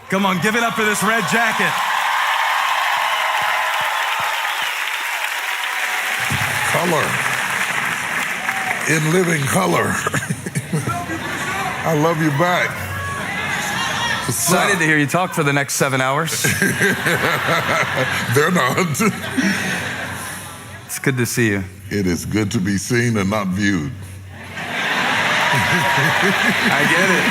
Come on, give it up for this red jacket. Color. In living color. I love you back. Excited to hear you talk for the next 7 hours. They're not. It's good to see you. It is good to be seen and not viewed. I get it.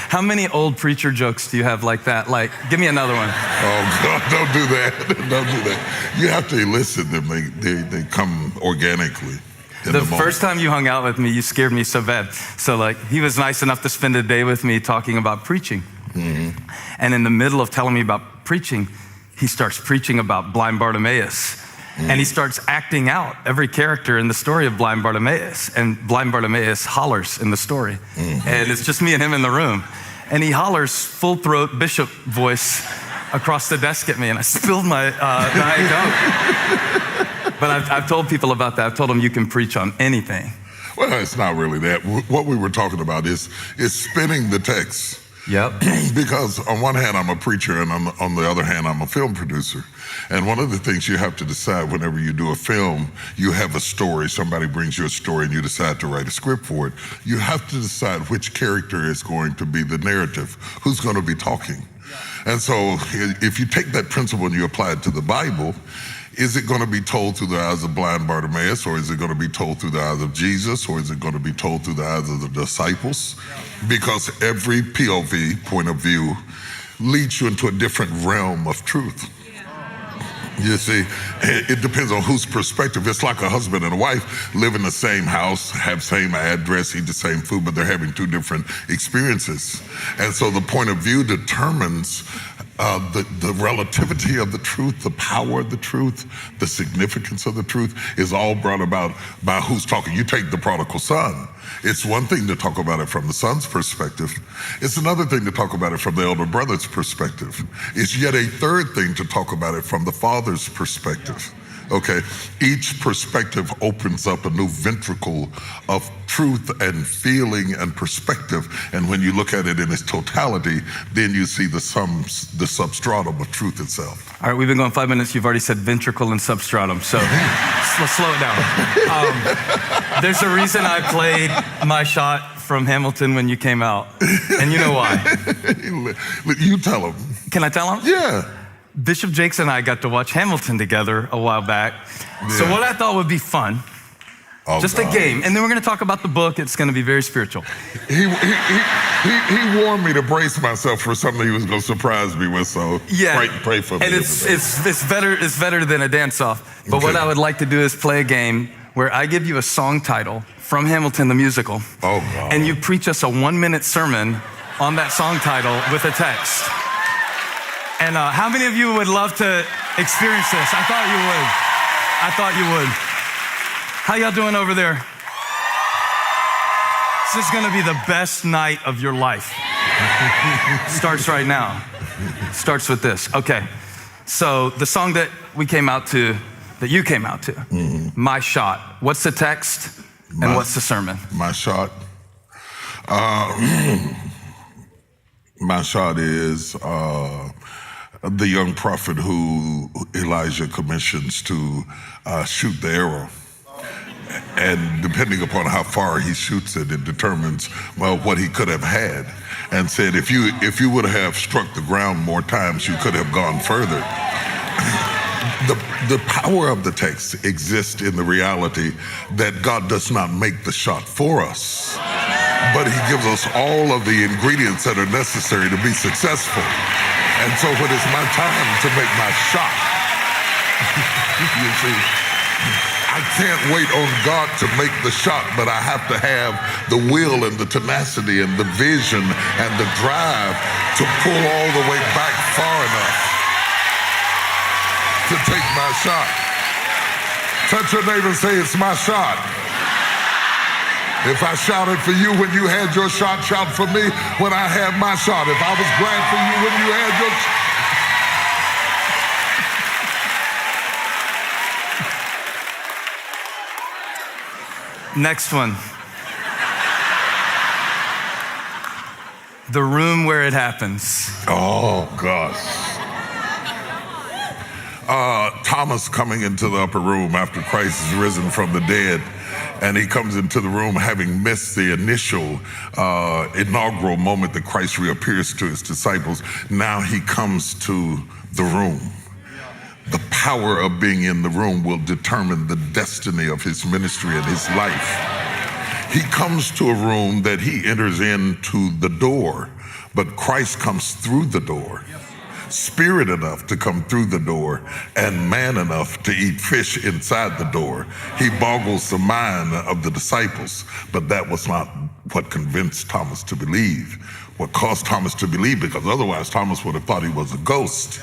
How many old preacher jokes do you have like that? Like, give me another one. Oh, God, don't do that. Don't do that. You have to elicit them. They come organically. The first time you hung out with me, you scared me so bad. So like, he was nice enough to spend a day with me talking about preaching. Mm-hmm. And in the middle of telling me about preaching, he starts preaching about blind Bartimaeus. Mm-hmm. And he starts acting out every character in the story of blind Bartimaeus. And blind Bartimaeus hollers in the story. Mm-hmm. And it's just me and him in the room. And he hollers full throat bishop voice across the desk at me. And I spilled my Diet Coke. But I've told people about that. I've told them you can preach on anything. Well, it's not really that. What we were talking about is spinning the text. Yep. Because on one hand, I'm a preacher, and on the other hand, I'm a film producer. And one of the things you have to decide whenever you do a film, you have a story. Somebody brings you a story, and you decide to write a script for it. You have to decide which character is going to be the narrative, who's going to be talking. And so if you take that principle and you apply it to the Bible, is it going to be told through the eyes of blind Bartimaeus, or is it going to be told through the eyes of Jesus, or is it going to be told through the eyes of the disciples? Because every POV, point of view, leads you into a different realm of truth. You see, it depends on whose perspective. It's like a husband and a wife live in the same house, have same address, eat the same food, but they're having two different experiences. And so the point of view determines the relativity of the truth, the power of the truth, the significance of the truth is all brought about by who's talking. You take the prodigal son. It's one thing to talk about it from the son's perspective. It's another thing to talk about it from the elder brother's perspective. It's yet a third thing to talk about it from the father's perspective. Okay, each perspective opens up a new ventricle of truth and feeling and perspective. And when you look at it in its totality, then you see the substratum of truth itself. All right, we've been going 5 minutes. You've already said ventricle and substratum, so let's slow it down. There's a reason I played My Shot from Hamilton when you came out, and you know why. You tell them. Can I tell them? Yeah. Bishop Jakes and I got to watch Hamilton together a while back. Yeah. So what I thought would be fun, just a game, and then we're going to talk about the book. It's going to be very spiritual. He warned me to brace myself for something he was going to surprise me with, so yeah. pray for me. And it's better than a dance-off. But what I would like to do is play a game where I give you a song title from Hamilton the musical, and you preach us a 1-minute sermon on that song title with a text. And how many of you would love to experience this? I thought you would. How y'all doing over there? This is gonna be the best night of your life. Starts right now. Starts with this. Okay, so the song that you came out to, mm-hmm. My Shot. What's the text and what's the sermon? My Shot. My Shot is the young prophet who Elijah commissions to shoot the arrow. And depending upon how far he shoots it, it determines, what he could have had. And said, if you would have struck the ground more times, you could have gone further. The power of the text exists in the reality that God does not make the shot for us, but he gives us all of the ingredients that are necessary to be successful. And so when it's my time to make my shot, you see, I can't wait on God to make the shot, but I have to have the will and the tenacity and the vision and the drive to pull all the way back far enough to take my shot. Touch your neighbor and say, it's my shot. If I shouted for you when you had your shot, shout for me when I had my shot. If I was glad for you when you had your shot. Next one. The room where it happens. Oh, gosh. Thomas coming into the upper room after Christ is risen from the dead, and he comes into the room having missed the initial inaugural moment that Christ reappears to his disciples. Now he comes to the room. The power of being in the room will determine the destiny of his ministry and his life. He comes to a room that he enters into the door, but Christ comes through the door. Spirit enough to come through the door and man enough to eat fish inside the door. He boggles the mind of the disciples, but that was not what convinced Thomas to believe. What caused Thomas to believe, because otherwise Thomas would have thought he was a ghost.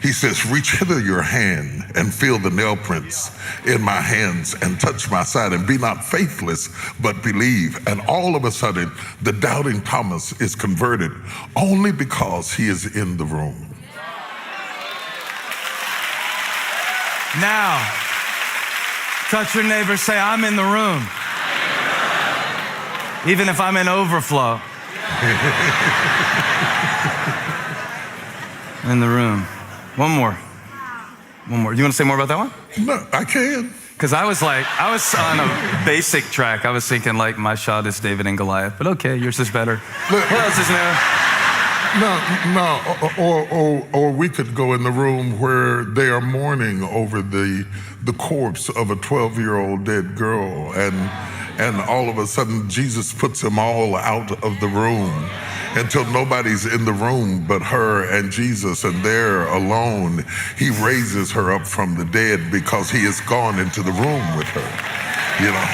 He says, reach hither your hand and feel the nail prints in my hands and touch my side, and be not faithless, but believe. And all of a sudden, the doubting Thomas is converted only because he is in the room. Now, touch your neighbor, say, I'm in the room. Even if I'm in overflow. In the room. One more. You want to say more about that one? No, I can. Because I was on a basic track. I was thinking like my shot is David and Goliath, but okay, yours is better. What else is new? Or we could go in the room where they are mourning over the corpse of a 12-year-old dead girl, and all of a sudden Jesus puts them all out of the room until nobody's in the room but her and Jesus, and they're alone. He raises her up from the dead because he has gone into the room with her, you know.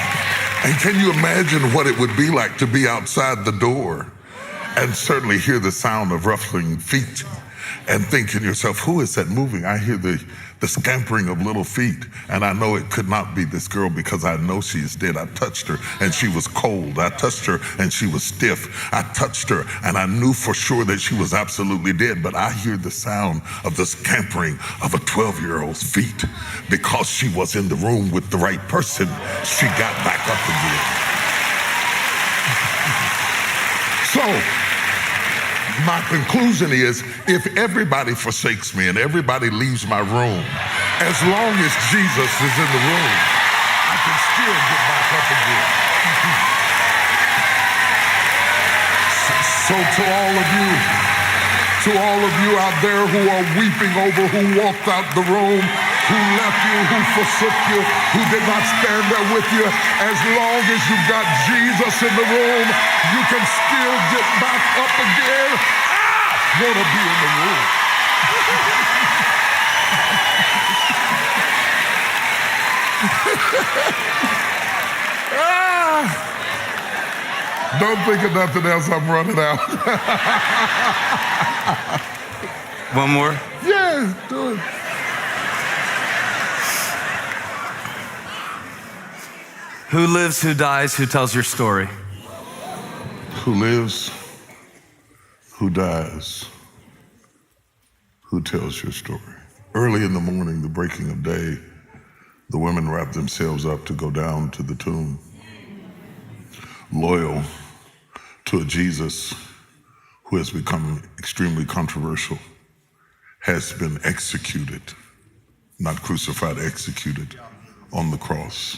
And can you imagine what it would be like to be outside the door and certainly hear the sound of rustling feet and think to yourself, who is that moving? I hear the scampering of little feet, and I know it could not be this girl because I know she is dead. I touched her and she was cold. I touched her and she was stiff. I touched her and I knew for sure that she was absolutely dead, but I hear the sound of the scampering of a 12-year-old's feet. Because she was in the room with the right person, she got back up again. So, my conclusion is, if everybody forsakes me and everybody leaves my room, as long as Jesus is in the room, I can still get back up again. So to all of you out there who are weeping over who walked out the room, who left you, who forsook you, who did not stand there with you, as long as you've got Jesus in the room, you can still get back up again. I want to be in the room. Don't think of nothing else, I'm running out. One more? Yeah, do it. Who lives, who dies, who tells your story? Who lives, who dies, who tells your story? Early in the morning, the breaking of day, the women wrap themselves up to go down to the tomb, loyal to a Jesus who has become extremely controversial, has been executed, not crucified, executed on the cross.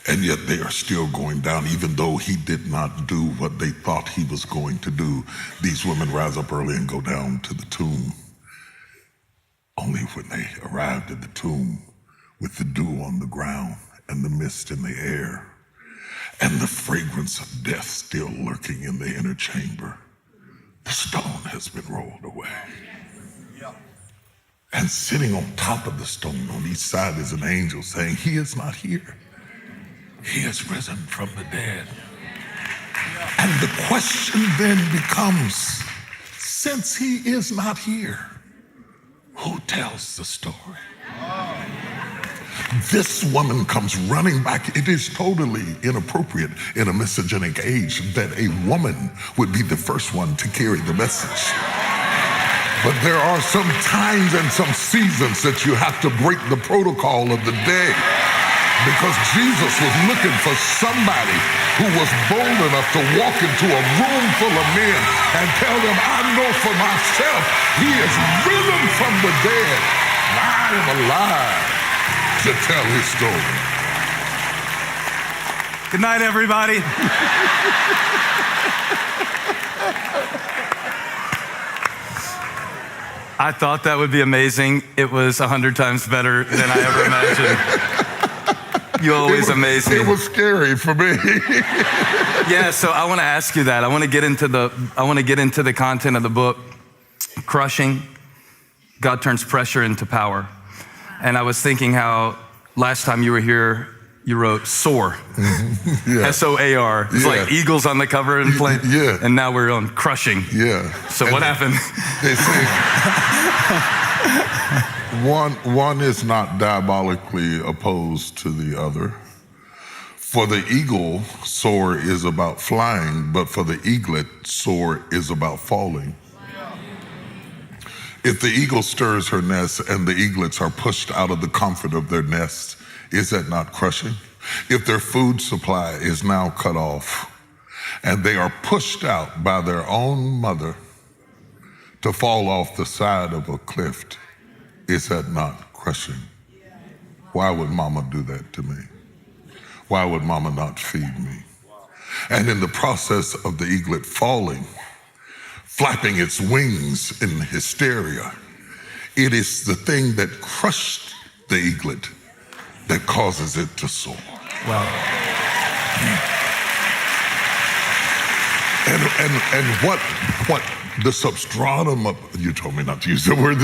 And yet they are still going down, even though he did not do what they thought he was going to do. These women rise up early and go down to the tomb. Only when they arrived at the tomb with the dew on the ground and the mist in the air and the fragrance of death still lurking in the inner chamber, the stone has been rolled away. And sitting on top of the stone on each side is an angel saying, he is not here. He has risen from the dead. And the question then becomes, since he is not here, who tells the story? This woman comes running back. It is totally inappropriate in a messianic age that a woman would be the first one to carry the message. But there are some times and some seasons that you have to break the protocol of the day. Because Jesus was looking for somebody who was bold enough to walk into a room full of men and tell them, I know for myself, he is risen from the dead. And I am alive to tell his story. Good night, everybody. I thought that would be amazing. It was 100 times better than I ever imagined. You always amaze me. It was scary for me. Yeah, so I want to ask you that. I want to get into the content of the book, Crushing. God turns pressure into power. And I was thinking how last time you were here, you wrote soar. Yeah. S-O-A-R. It's like eagles on the cover and plane. Yeah. And now we're on crushing. Yeah. So and what happened? They say one is not diabolically opposed to the other. For the eagle, soar is about flying, but for the eaglet, soar is about falling. If the eagle stirs her nest and the eaglets are pushed out of the comfort of their nest, is that not crushing? If their food supply is now cut off and they are pushed out by their own mother to fall off the side of a cliff, is that not crushing? Why would mama do that to me? Why would mama not feed me? And in the process of the eaglet falling, flapping its wings in hysteria, it is the thing that crushed the eaglet that causes it to soar. Wow. And what the substratum of, you told me not to use the word,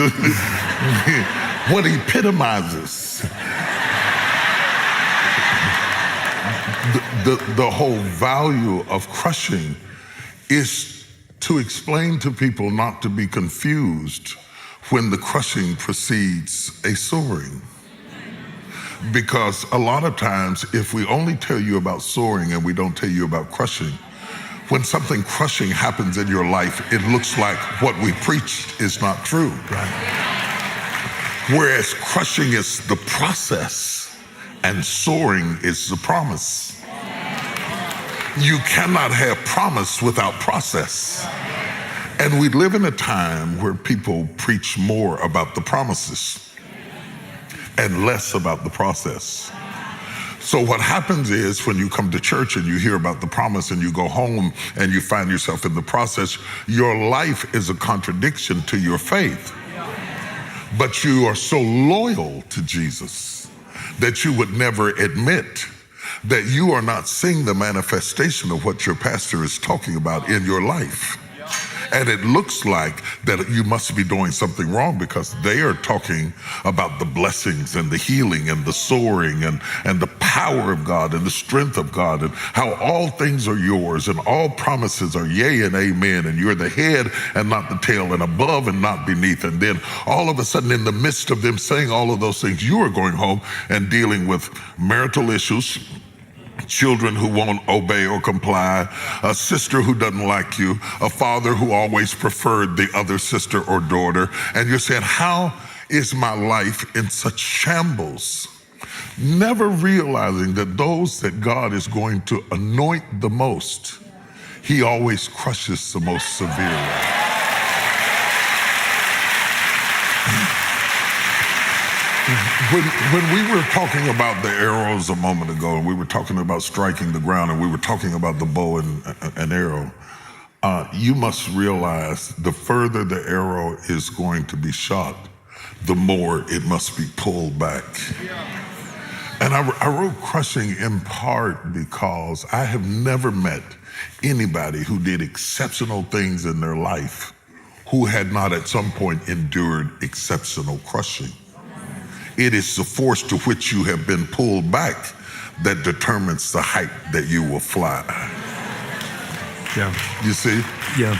what epitomizes the whole value of crushing is to explain to people not to be confused when the crushing precedes a soaring. Because a lot of times, if we only tell you about soaring and we don't tell you about crushing, when something crushing happens in your life, it looks like what we preached is not true. Right. Whereas crushing is the process and soaring is the promise. You cannot have promise without process. And we live in a time where people preach more about the promises and less about the process. So what happens is when you come to church and you hear about the promise and you go home and you find yourself in the process, your life is a contradiction to your faith. But you are so loyal to Jesus that you would never admit that you are not seeing the manifestation of what your pastor is talking about in your life. And it looks like that you must be doing something wrong because they are talking about the blessings and the healing and the soaring and the power of God and the strength of God and how all things are yours and all promises are yea and amen and you're the head and not the tail and above and not beneath. And then all of a sudden in the midst of them saying all of those things, you are going home and dealing with marital issues, children who won't obey or comply, a sister who doesn't like you, a father who always preferred the other sister or daughter. And you're saying, how is my life in such shambles? Never realizing that those that God is going to anoint the most, he always crushes the most severely. When we were talking about the arrows a moment ago, and we were talking about striking the ground, and we were talking about the bow and arrow, you must realize the further the arrow is going to be shot, the more it must be pulled back. And I wrote crushing in part because I have never met anybody who did exceptional things in their life who had not at some point endured exceptional crushing. It is the force to which you have been pulled back that determines the height that you will fly. Yeah. You see? Yeah.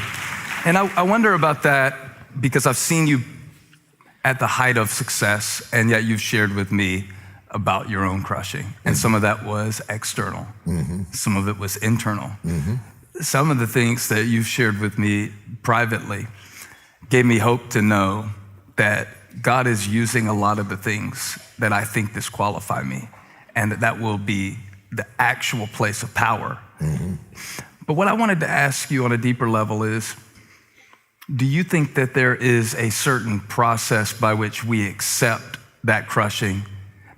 And I wonder about that because I've seen you at the height of success, and yet you've shared with me about your own crushing. And some of that was external. Mm-hmm. Some of it was internal. Mm-hmm. Some of the things that you've shared with me privately gave me hope to know that God is using a lot of the things that I think disqualify me and that will be the actual place of power. But what I wanted to ask you on a deeper level is, do you think that there is a certain process by which we accept that crushing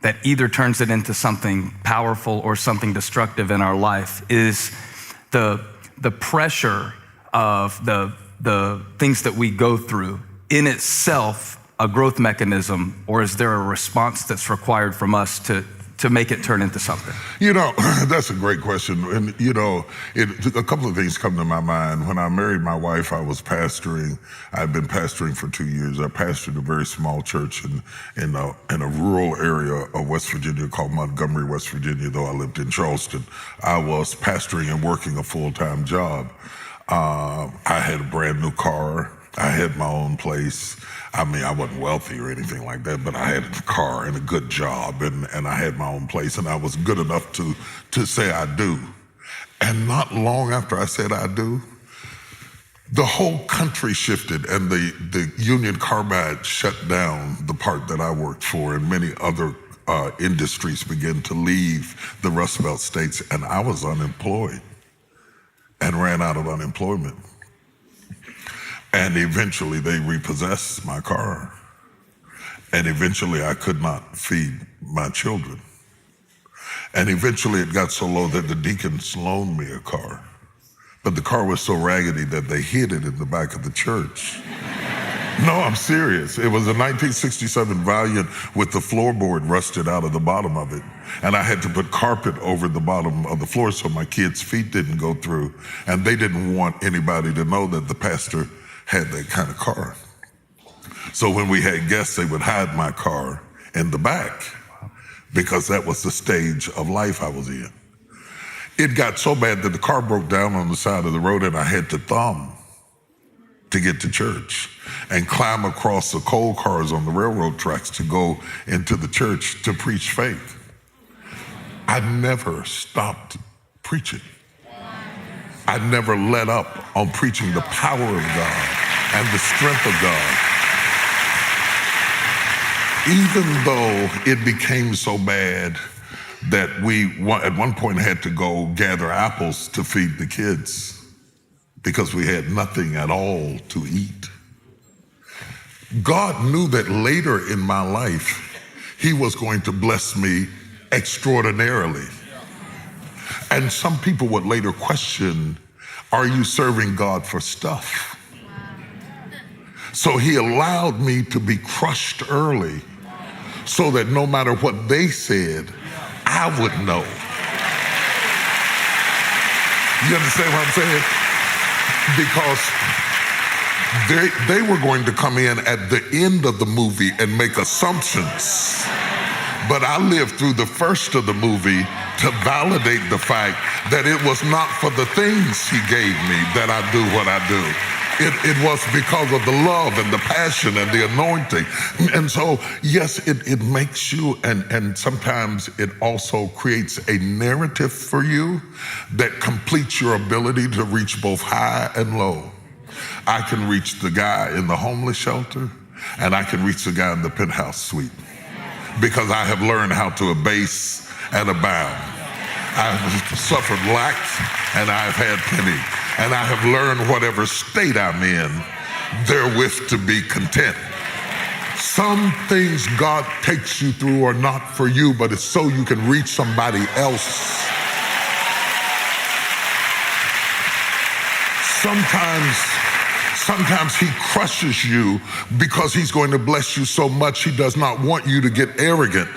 that either turns it into something powerful or something destructive in our life? Is the pressure of the things that we go through in itself a growth mechanism, or is there a response that's required from us to make it turn into something? That's a great question. And, a couple of things come to my mind. When I married my wife, I was pastoring. I've been pastoring for 2 years. I pastored a very small church in a rural area of West Virginia called Montgomery, West Virginia, though I lived in Charleston. I was pastoring and working a full-time job. I had a brand new car. I had my own place. I mean, I wasn't wealthy or anything like that, but I had a car and a good job, and I had my own place, and I was good enough to say I do. And not long after I said I do, the whole country shifted, and the Union Carbide shut down the part that I worked for, and many other industries began to leave the Rust Belt states, and I was unemployed and ran out of unemployment. And eventually they repossessed my car. And eventually I could not feed my children. And eventually it got so low that the deacons loaned me a car. But the car was so raggedy that they hid it in the back of the church. No, I'm serious. It was a 1967 Valiant with the floorboard rusted out of the bottom of it. And I had to put carpet over the bottom of the floor so my kids' feet didn't go through. And they didn't want anybody to know that the pastor had that kind of car. So when we had guests, they would hide my car in the back because that was the stage of life I was in. It got so bad that the car broke down on the side of the road and I had to thumb to get to church and climb across the coal cars on the railroad tracks to go into the church to preach faith. I never stopped preaching. I never let up on preaching the power of God and the strength of God. Even though it became so bad that we at one point had to go gather apples to feed the kids because we had nothing at all to eat. God knew that later in my life, he was going to bless me extraordinarily. And some people would later question, are you serving God for stuff? So he allowed me to be crushed early so that no matter what they said, I would know. You understand what I'm saying? Because they were going to come in at the end of the movie and make assumptions. But I lived through the first of the movie to validate the fact that it was not for the things he gave me that I do what I do. It was because of the love and the passion and the anointing. And so, yes, it makes you, and sometimes it also creates a narrative for you that completes your ability to reach both high and low. I can reach the guy in the homeless shelter, and I can reach the guy in the penthouse suite because I have learned how to abase and abound. I've suffered lack, and I've had plenty. And I have learned whatever state I'm in, therewith to be content. Some things God takes you through are not for you, but it's so you can reach somebody else. Sometimes he crushes you because he's going to bless you so much he does not want you to get arrogant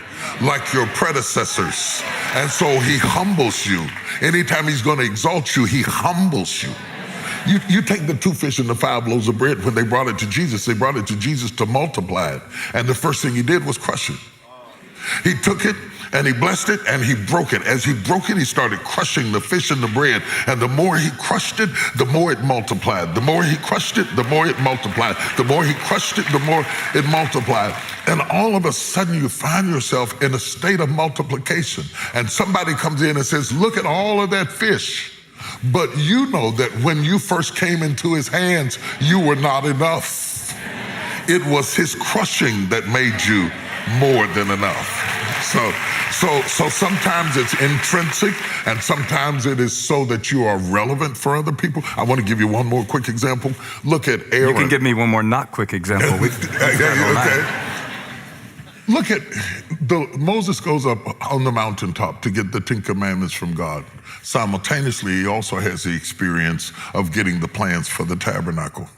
like your predecessors. And so he humbles you. Anytime he's going to exalt you, he humbles you. You take the 2 fish and the 5 loaves of bread. When they brought it to Jesus, they brought it to Jesus to multiply it. And the first thing he did was crush it. He took it and he blessed it and he broke it. As he broke it, he started crushing the fish and the bread. And the more he crushed it, the more it multiplied. The more he crushed it, the more it multiplied. The more he crushed it, the more it multiplied. And all of a sudden you find yourself in a state of multiplication. And somebody comes in and says, look at all of that fish. But you know that when you first came into his hands, you were not enough. It was his crushing that made you more than enough. So sometimes it's intrinsic, and sometimes it is so that you are relevant for other people. I want to give you one more quick example. Look at Aaron. You can give me one more not quick example. Okay. Look at Moses goes up on the mountaintop to get the 10 Commandments from God. Simultaneously, he also has the experience of getting the plans for the tabernacle.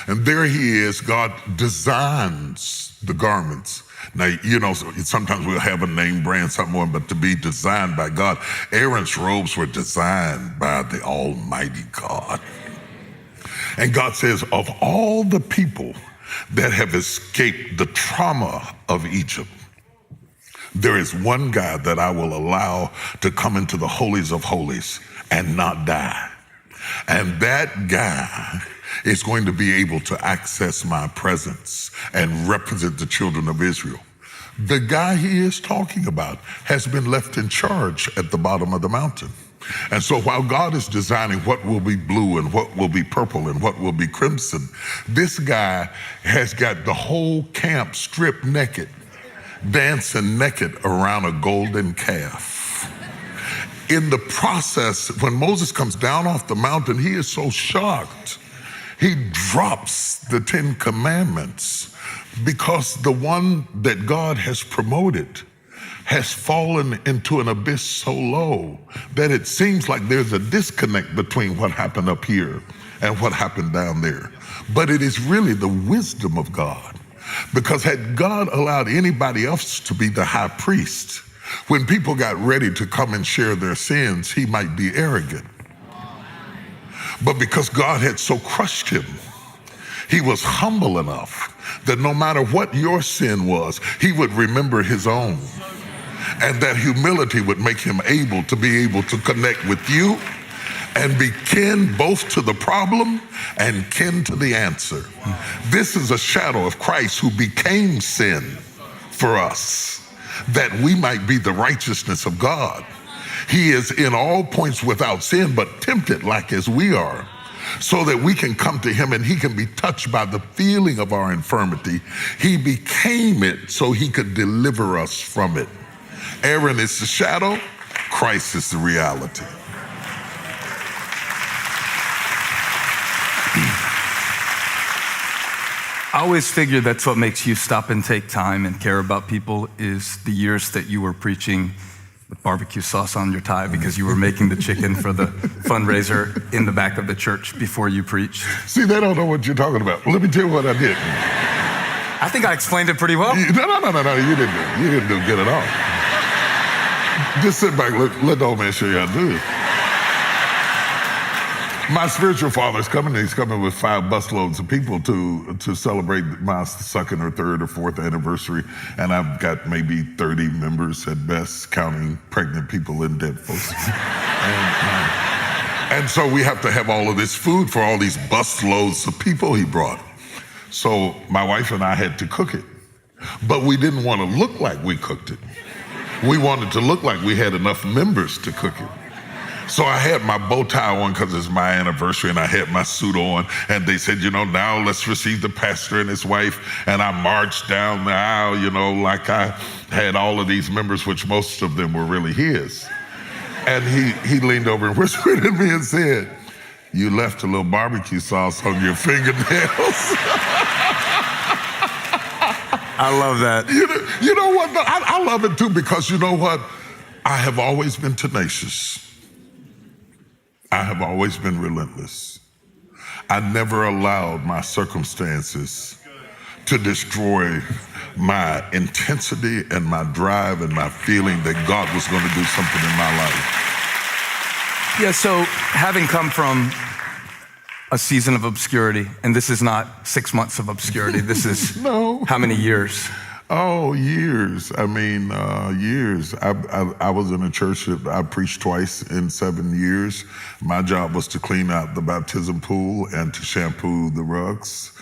And there he is, God designs the garments. Now, you know, sometimes we'll have a name brand, something, but to be designed by God. Aaron's robes were designed by the Almighty God. And God says, of all the people that have escaped the trauma of Egypt, there is one guy that I will allow to come into the holies of holies and not die. And that guy is going to be able to access my presence and represent the children of Israel. The guy he is talking about has been left in charge at the bottom of the mountain. And so while God is designing what will be blue and what will be purple and what will be crimson, this guy has got the whole camp stripped naked, dancing naked around a golden calf. In the process, when Moses comes down off the mountain, he is so shocked. He drops the 10 Commandments because the one that God has promoted has fallen into an abyss so low that it seems like there's a disconnect between what happened up here and what happened down there. But it is really the wisdom of God. Because had God allowed anybody else to be the high priest, when people got ready to come and share their sins, he might be arrogant. But because God had so crushed him, he was humble enough that no matter what your sin was, he would remember his own. And that humility would make him able to connect with you and be kin both to the problem and kin to the answer. This is a shadow of Christ who became sin for us, that we might be the righteousness of God. He is in all points without sin, but tempted like as we are, so that we can come to him and he can be touched by the feeling of our infirmity. He became it so he could deliver us from it. Aaron is the shadow, Christ is the reality. I always figured that's what makes you stop and take time and care about people is the years that you were preaching with barbecue sauce on your tie because you were making the chicken for the fundraiser in the back of the church before you preached. See, they don't know what you're talking about. Let me tell you what I did. I think I explained it pretty well. No, you didn't do good at all. Just sit back, let the old man show you how to do it. My spiritual father's coming. He's coming with 5 busloads of people to celebrate my second or third or fourth anniversary. And I've got maybe 30 members at best, counting pregnant people and dead folks. And so we have to have all of this food for all these busloads of people he brought. So my wife and I had to cook it. But we didn't want to look like we cooked it. We wanted to look like we had enough members to cook it. So I had my bow tie on because it's my anniversary, and I had my suit on, and they said, now let's receive the pastor and his wife. And I marched down the aisle, like I had all of these members, which most of them were really his. And he leaned over and whispered at me and said, "You left a little barbecue sauce on your fingernails." I love that. You know what? I love it too, because you know what? I have always been tenacious. I have always been relentless. I never allowed my circumstances to destroy my intensity and my drive and my feeling that God was going to do something in my life. Yeah, so having come from a season of obscurity, and this is not 6 months of obscurity, this is No. How many years? Oh, years. Years. I was in a church that I preached twice in 7 years. My job was to clean out the baptism pool and to shampoo the rugs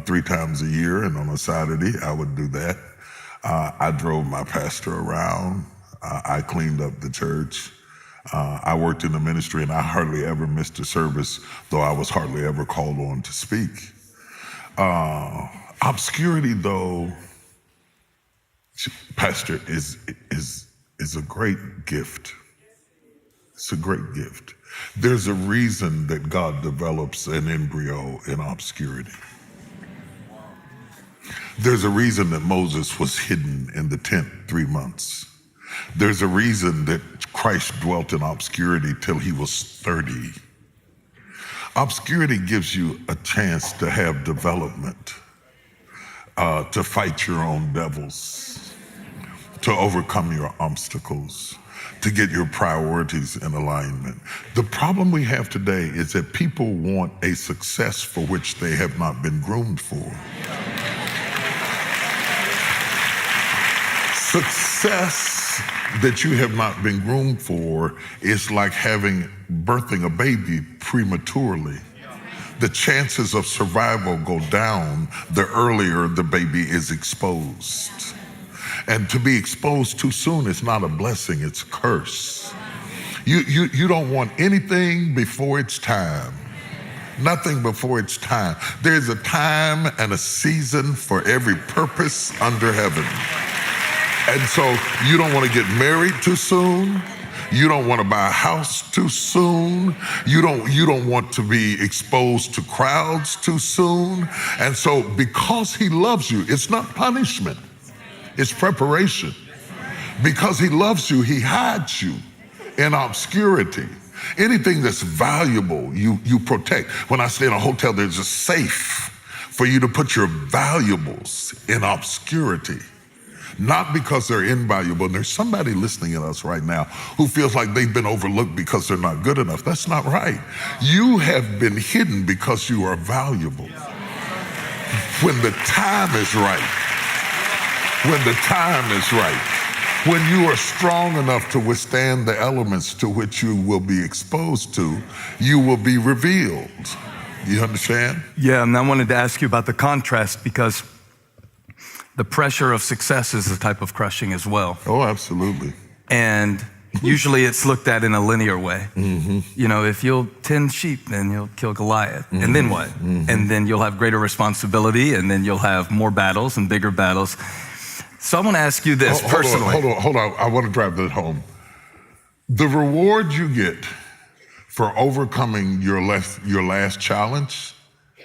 3 times a year, and on a Saturday I would do that. I drove my pastor around. I cleaned up the church. I worked in the ministry, and I hardly ever missed a service, though I was hardly ever called on to speak. Obscurity, though, Pastor, is a great gift. It's a great gift. There's a reason that God develops an embryo in obscurity. There's a reason that Moses was hidden in the tent 3 months. There's a reason that Christ dwelt in obscurity till he was 30. Obscurity gives you a chance to have development, to fight your own devils, to overcome your obstacles, to get your priorities in alignment. The problem we have today is that people want a success for which they have not been groomed for. Success that you have not been groomed for is like birthing a baby prematurely. The chances of survival go down the earlier the baby is exposed. And to be exposed too soon is not a blessing, it's a curse. You don't want anything before it's time. Nothing before it's time. There's a time and a season for every purpose under heaven. And so you don't want to get married too soon. You don't want to buy a house too soon. You don't want to be exposed to crowds too soon. And so because he loves you, it's not punishment. It's preparation. Because he loves you, he hides you in obscurity. Anything that's valuable, you protect. When I stay in a hotel, there's a safe for you to put your valuables in obscurity. Not because they're invaluable. And there's somebody listening to us right now who feels like they've been overlooked because they're not good enough. That's not right. You have been hidden because you are valuable. When the time is right, when the time is right, when you are strong enough to withstand the elements to which you will be exposed to, you will be revealed. You understand? Yeah, and I wanted to ask you about the contrast because the pressure of success is a type of crushing as well. Oh, absolutely. And usually it's looked at in a linear way. Mm-hmm. You know, if you'll tend sheep, then you'll kill Goliath. Mm-hmm. And then what? Mm-hmm. And then you'll have greater responsibility, and then you'll have more battles and bigger battles. So I want to ask you this personally. Hold on. I want to drive that home. The reward you get for overcoming your last challenge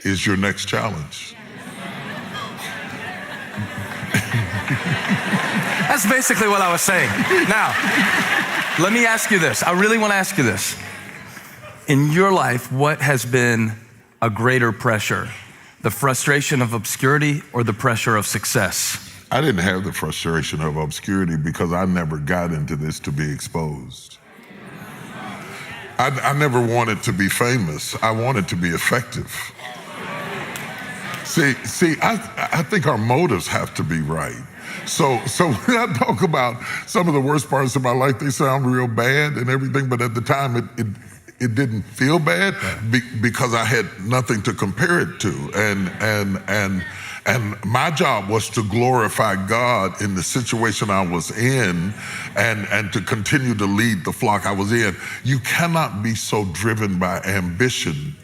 is your next challenge. That's basically what I was saying. Now, let me ask you this. I really want to ask you this. In your life, what has been a greater pressure? The frustration of obscurity or the pressure of success? I didn't have the frustration of obscurity because I never got into this to be exposed. I never wanted to be famous. I wanted to be effective. See, I think our motives have to be right. So when I talk about some of the worst parts of my life, they sound real bad and everything, but at the time it didn't feel bad because I had nothing to compare it to. And my job was to glorify God in the situation I was in and to continue to lead the flock I was in. You cannot be so driven by ambition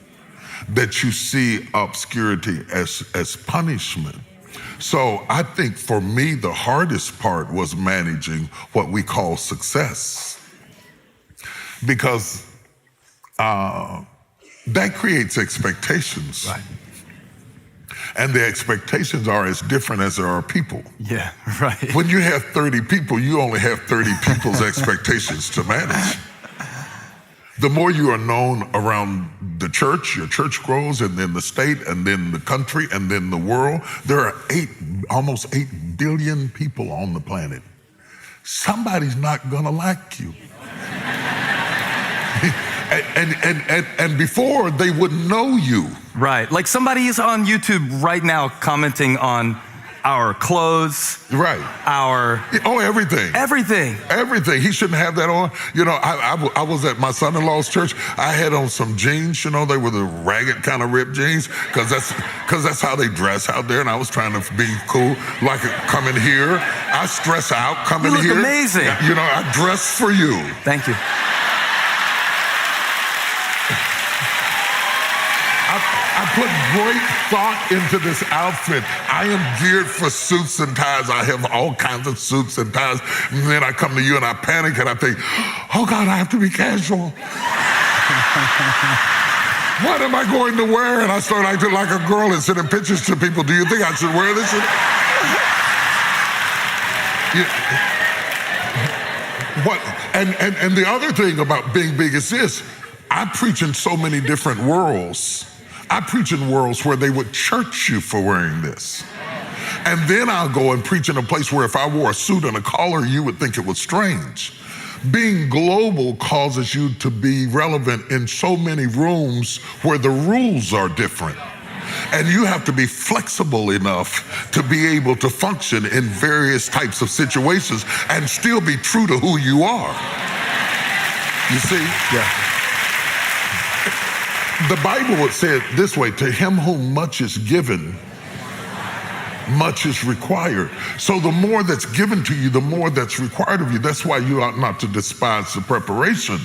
that you see obscurity as punishment. So I think for me, the hardest part was managing what we call success. Because that creates expectations. Right. And the expectations are as different as there are people. Yeah, right. When you have 30 people, you only have 30 people's expectations to manage. The more you are known around the church, your church grows, and then the state, and then the country, and then the world. There are almost 8 billion people on the planet. Somebody's not gonna like you. And before, they wouldn't know you. Right, like somebody is on YouTube right now commenting on our clothes. Right. Everything. Everything. He shouldn't have that on. You know, I was at my son-in-law's church. I had on some jeans, you know, they were the ragged kind of ripped jeans, because that's how they dress out there, and I was trying to be cool, like coming here. I stress out coming here. You look amazing. You know, I dress for you. Thank you. I put great thought into this outfit. I am geared for suits and ties. I have all kinds of suits and ties. And then I come to you and I panic and I think, oh God, I have to be casual. What am I going to wear? And I start acting like a girl and sending pictures to people. Do you think I should wear this? What? And the other thing about being big is this. I preach in so many different worlds. I preach in worlds where they would church you for wearing this. And then I'll go and preach in a place where if I wore a suit and a collar, you would think it was strange. Being global causes you to be relevant in so many rooms where the rules are different. And you have to be flexible enough to be able to function in various types of situations and still be true to who you are. You see? Yeah. The Bible would say it this way, to him whom much is given, much is required. So the more that's given to you, the more that's required of you. That's why you ought not to despise the preparation,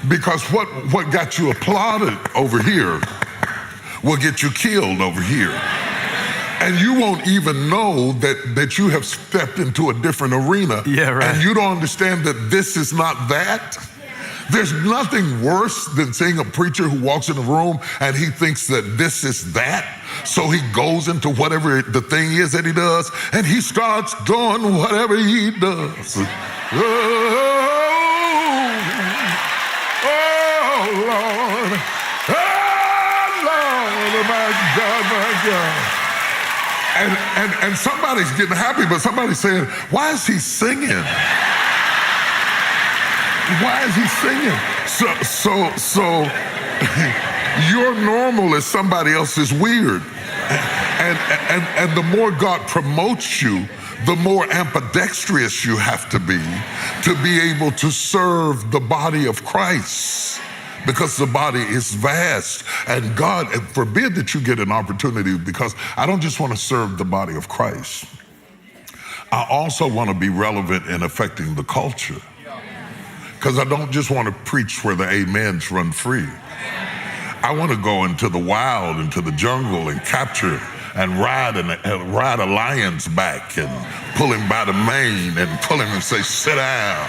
because what got you applauded over here will get you killed over here. And you won't even know that you have stepped into a different arena. Yeah, right. And you don't understand that this is not that. There's nothing worse than seeing a preacher who walks in a room and he thinks that this is that. So he goes into whatever the thing is that he does and he starts doing whatever he does. Oh, Lord. Oh, Lord, my God. And somebody's getting happy, but somebody's saying, why is he singing? Why is he singing? So your normal is somebody else's weird. And the more God promotes you, the more ambidextrous you have to be able to serve the body of Christ. Because the body is vast. And God forbid that you get an opportunity, because I don't just want to serve the body of Christ. I also want to be relevant in affecting the culture. Because I don't just want to preach where the amens run free. I want to go into the wild, into the jungle, and capture and ride a lion's back and pull him by the mane and pull him and say, sit down.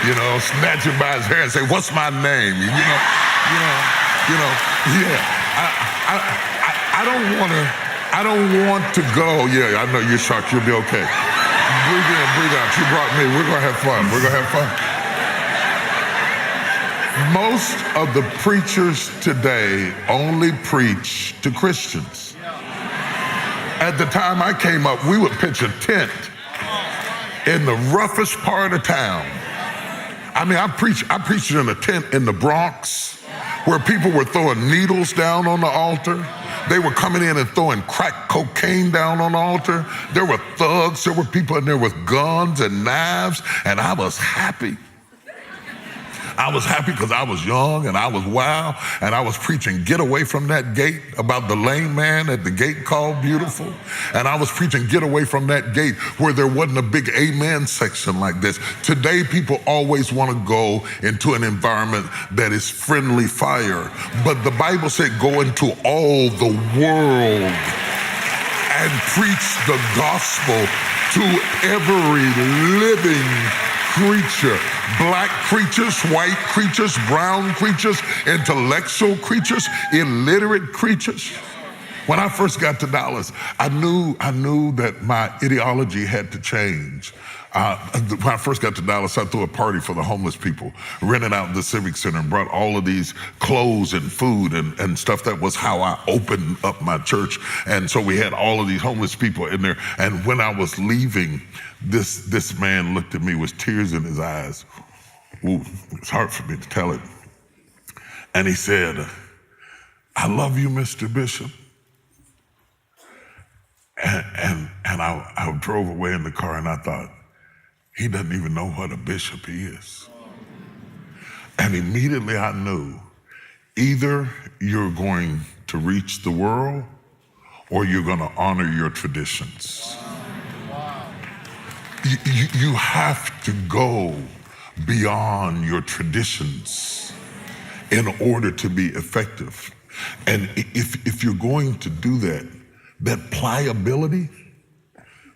You know, snatch him by his hair and say, what's my name? I don't want to go. Yeah, I know you're shocked. You'll be okay. Breathe in, breathe out. You brought me. We're going to have fun. We're going to have fun. Most of the preachers today only preach to Christians. At the time I came up, we would pitch a tent in the roughest part of town. I mean, I preached in a tent in the Bronx where people were throwing needles down on the altar. They were coming in and throwing crack cocaine down on the altar. There were thugs, there were people in there with guns and knives, and I was happy. I was happy because I was young and I was wild, and I was preaching, get away from that gate, about the lame man at the gate called Beautiful. And I was preaching, get away from that gate, where there wasn't a big amen section like this. Today, people always want to go into an environment that is friendly fire. But the Bible said, go into all the world and preach the gospel to every living creature. Black creatures, white creatures, brown creatures, intellectual creatures, illiterate creatures. When I first got to Dallas, I knew that my ideology had to change. When I first got to Dallas, I threw a party for the homeless people, rented out the Civic Center, and brought all of these clothes and food and stuff. That was how I opened up my church. And so we had all of these homeless people in there. And when I was leaving, this man looked at me with tears in his eyes. Ooh, it's hard for me to tell it. And he said, I love you, Mr. Bishop. And I drove away in the car, and I thought, he doesn't even know what a bishop he is. And immediately I knew, either you're going to reach the world or you're going to honor your traditions. You have to go beyond your traditions in order to be effective. And if you're going to do that, that pliability,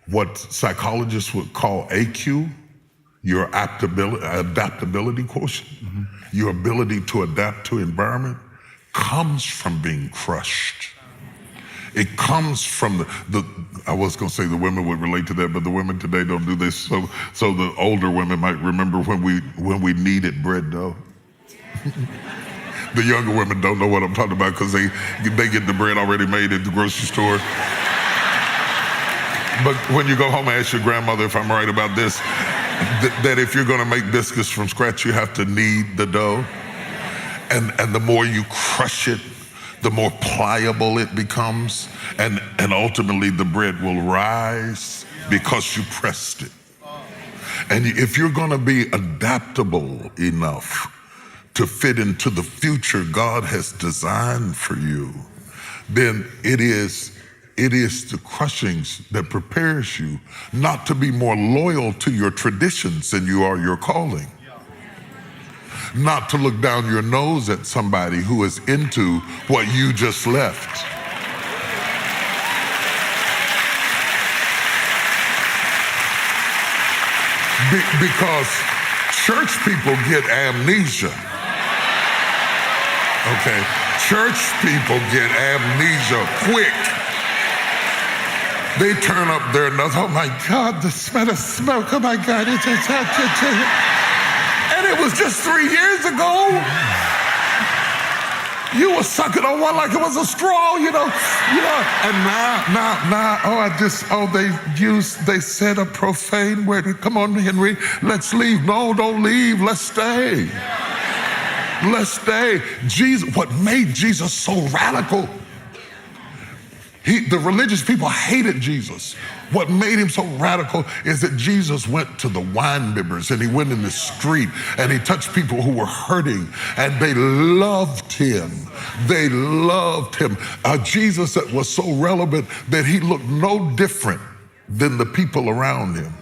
what psychologists would call AQ, your adaptability quotient, your ability to adapt to environment, comes from being crushed. It comes from I was going to say the women would relate to that, but the women today don't do this. So the older women might remember when we kneaded bread dough. The younger women don't know what I'm talking about because they get the bread already made at the grocery store. But when you go home and ask your grandmother, if I'm right about this, that if you're going to make biscuits from scratch, you have to knead the dough. And the more you crush it, the more pliable it becomes. And ultimately the bread will rise because you pressed it. And if you're going to be adaptable enough to fit into the future God has designed for you, then it is the crushings that prepares you not to be more loyal to your traditions than you are your calling. Not to look down your nose at somebody who is into what you just left. Because church people get amnesia. Okay, church people get amnesia quick. They turn up their nose. Oh my God, the smell of smoke. Oh my God, and it was just 3 years ago. You were sucking on one like it was a straw, you know. And now, they said a profane word. Come on, Henry, let's leave. No, don't leave. Let's stay. Let's stay. Jesus, what made Jesus so radical? The religious people hated Jesus. What made him so radical is that Jesus went to the wine bibbers and he went in the street and he touched people who were hurting and they loved him. They loved him. Jesus that was so relevant that he looked no different than the people around him.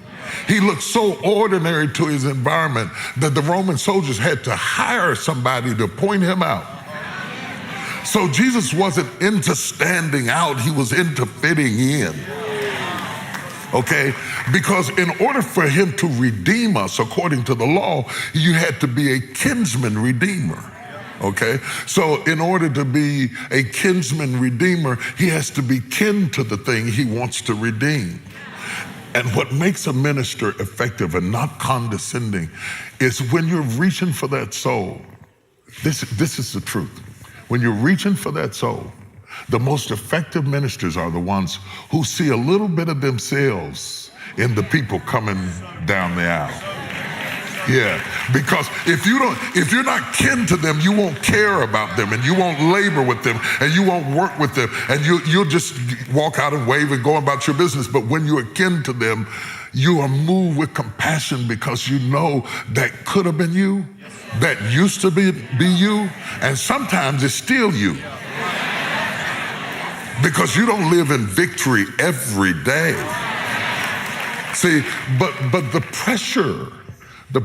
He looked so ordinary to his environment that the Roman soldiers had to hire somebody to point him out. So Jesus wasn't into standing out, he was into fitting in. Okay? Because in order for him to redeem us according to the law, you had to be a kinsman redeemer. Okay? So in order to be a kinsman redeemer, he has to be kin to the thing he wants to redeem. And what makes a minister effective and not condescending is when you're reaching for that soul. This is the truth. When you're reaching for that soul, the most effective ministers are the ones who see a little bit of themselves in the people coming down the aisle. Yeah, because if you're not kin to them, you won't care about them and you won't labor with them and you won't work with them and you'll just walk out and wave and go about your business. But when you are kin to them, you are moved with compassion because you know that could have been you, that used to be you, and sometimes it's still you. Because you don't live in victory every day. See, but the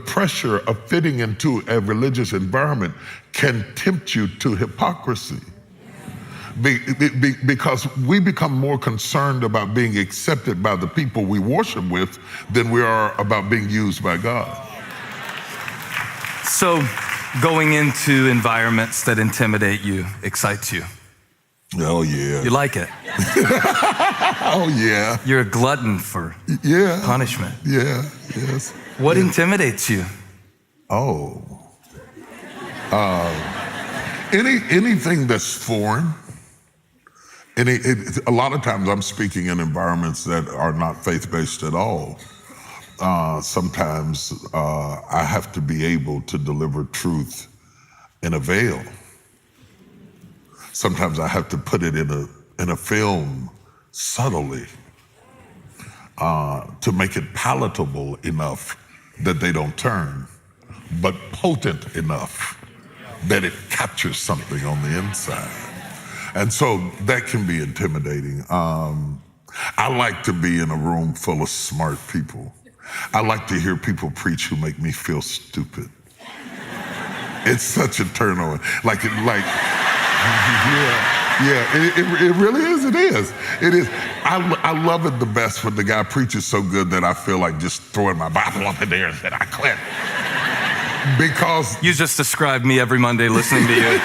pressure of fitting into a religious environment can tempt you to hypocrisy. Because we become more concerned about being accepted by the people we worship with than we are about being used by God. So going into environments that intimidate you excites you. Oh, yeah. You like it. Oh, yeah. You're a glutton for punishment. Yeah, yes. What intimidates you? Oh. Anything that's foreign. A lot of times I'm speaking in environments that are not faith-based at all. Sometimes I have to be able to deliver truth in a veil. Sometimes I have to put it in a film subtly to make it palatable enough that they don't turn, but potent enough that it captures something on the inside. And so that can be intimidating. I like to be in a room full of smart people. I like to hear people preach who make me feel stupid. It's such a turn on. It really is. It is. It is. I love it the best when the guy preaches so good that I feel like just throwing my Bible up in there and saying, I quit. Because you just described me every Monday listening to you.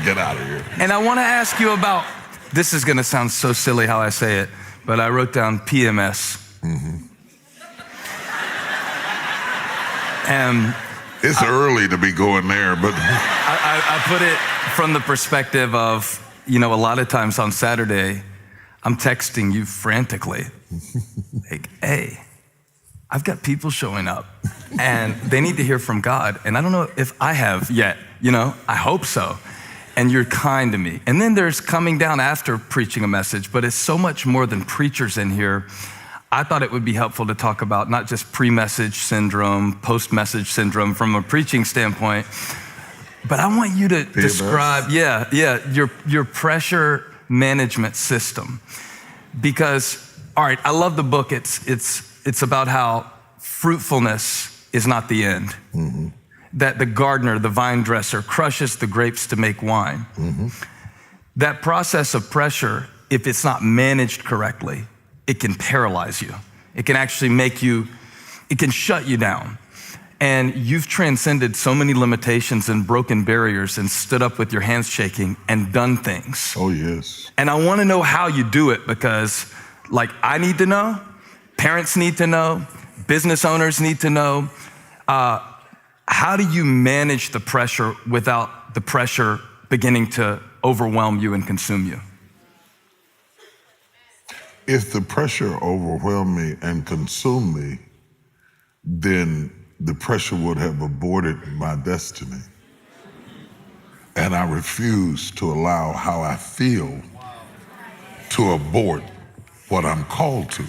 Get out of here. And I want to ask you about, this is going to sound so silly how I say it, but I wrote down PMS. Mm-hmm. And it's early to be going there, but I put it from the perspective of, a lot of times on Saturday, I'm texting you frantically, like, hey, I've got people showing up and they need to hear from God. And I don't know if I have yet, I hope so. And you're kind to me. And then there's coming down after preaching a message, but it's so much more than preachers in here. I thought it would be helpful to talk about not just pre-message syndrome, post-message syndrome from a preaching standpoint, but I want you to describe, your pressure management system. Because, all right, I love the book. It's about how fruitfulness is not the end. Mm-hmm. That the gardener, the vine dresser, crushes the grapes to make wine. Mm-hmm. That process of pressure, if it's not managed correctly, it can paralyze you. It can actually it can shut you down. And you've transcended so many limitations and broken barriers and stood up with your hands shaking and done things. Oh, yes. And I want to know how you do it because, I need to know, parents need to know, business owners need to know. How do you manage the pressure without the pressure beginning to overwhelm you and consume you? If the pressure overwhelmed me and consumed me, then the pressure would have aborted my destiny. And I refuse to allow how I feel to abort what I'm called to.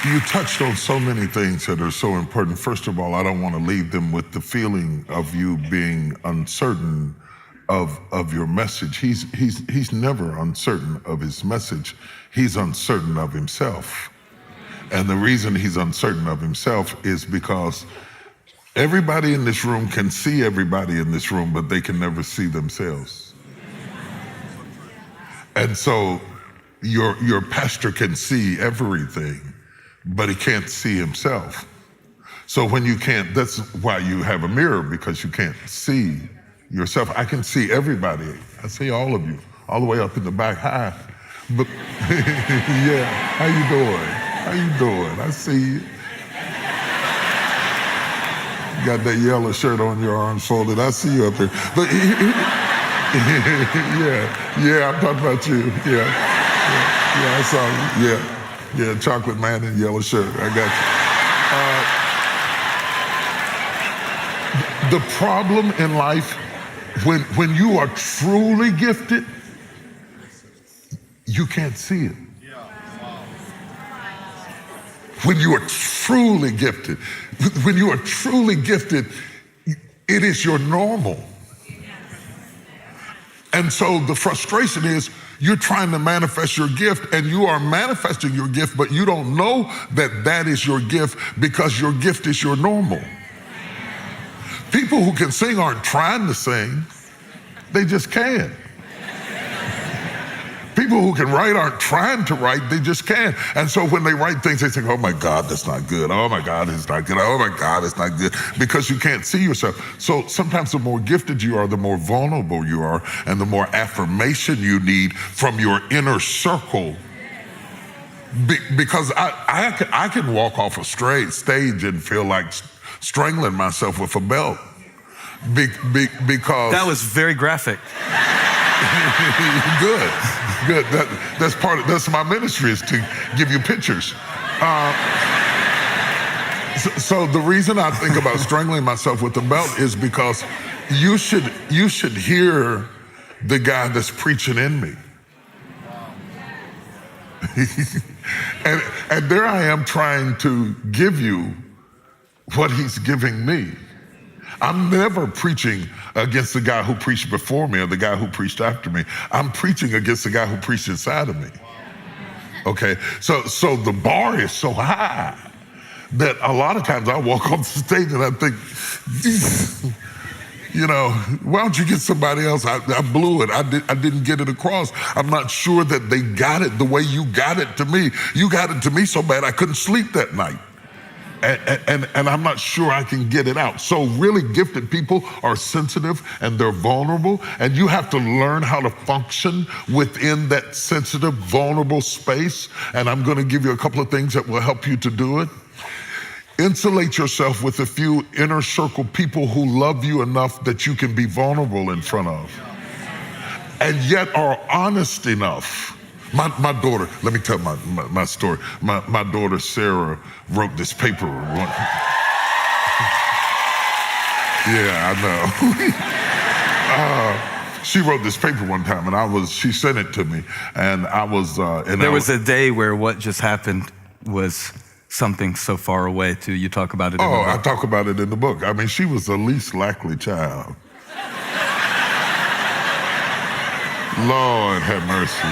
You touched on so many things that are so important. First of all, I don't want to leave them with the feeling of you being uncertain of your message. He's never uncertain of his message. He's uncertain of himself. And the reason he's uncertain of himself is because everybody in this room can see everybody in this room, but they can never see themselves. And so your pastor can see everything, but he can't see himself. So when you can't, that's why you have a mirror, because you can't see yourself. I can see everybody. I see all of you, all the way up in the back. Hi. But yeah, how you doing? How you doing? I see you. You got that yellow shirt on, your arms folded. I see you up there. But yeah, I'm talking about you. Yeah, I saw you. Yeah, chocolate man in yellow shirt. I got you. The problem in life, when you are truly gifted, you can't see it. When you are truly gifted, it is your normal. And so the frustration is you're trying to manifest your gift, and you are manifesting your gift, but you don't know that that is your gift because your gift is your normal. People who can sing aren't trying to sing, they just can. People who can write aren't trying to write, they just can. And so when they write things, they think, oh my God, that's not good. Oh my God, it's not good. Oh my God, it's not good. Because you can't see yourself. So sometimes the more gifted you are, the more vulnerable you are, and the more affirmation you need from your inner circle. Because I can walk off a stage and feel like strangling myself with a belt. Because that was very graphic. Good. That's my ministry, is to give you pictures. So the reason I think about strangling myself with the belt is because you should hear the guy that's preaching in me. and there I am trying to give you what he's giving me. I'm never preaching against the guy who preached before me or the guy who preached after me. I'm preaching against the guy who preached inside of me. Okay, so the bar is so high that a lot of times I walk off the stage and I think, you know, why don't you get somebody else? I blew it. I didn't get it across. I'm not sure that they got it the way you got it to me. You got it to me so bad I couldn't sleep that night. And I'm not sure I can get it out. So really gifted people are sensitive and they're vulnerable, and you have to learn how to function within that sensitive, vulnerable space. And I'm going to give you a couple of things that will help you to do it. Insulate yourself with a few inner circle people who love you enough that you can be vulnerable in front of, and yet are honest enough. My daughter, let me tell my story. My daughter, Sarah, wrote this paper. Yeah, I know. She wrote this paper one time, and she sent it to me, and I was... There was a day where what just happened was something so far away, too. You talk about it in the book. I talk about it in the book. I mean, she was the least likely child. Lord have mercy.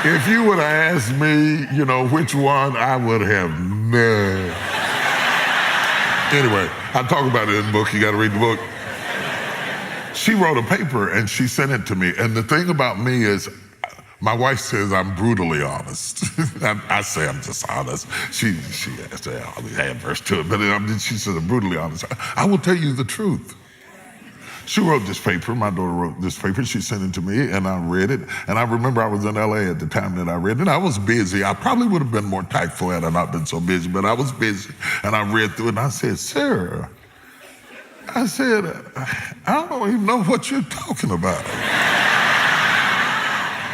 If you would have asked me, you know, which one, I would have known. Anyway, I talk about it in the book. You got to read the book. She wrote a paper and she sent it to me. And the thing about me is, my wife says I'm brutally honest. I say I'm just honest. She has to add verse to it, but she says I'm brutally honest. I will tell you the truth. She wrote this paper, my daughter wrote this paper, she sent it to me, and I read it. And I remember I was in LA at the time that I read it. I was busy. I probably would have been more tactful had I not been so busy, but I was busy. And I read through it, and I said, Sarah, I said, I don't even know what you're talking about.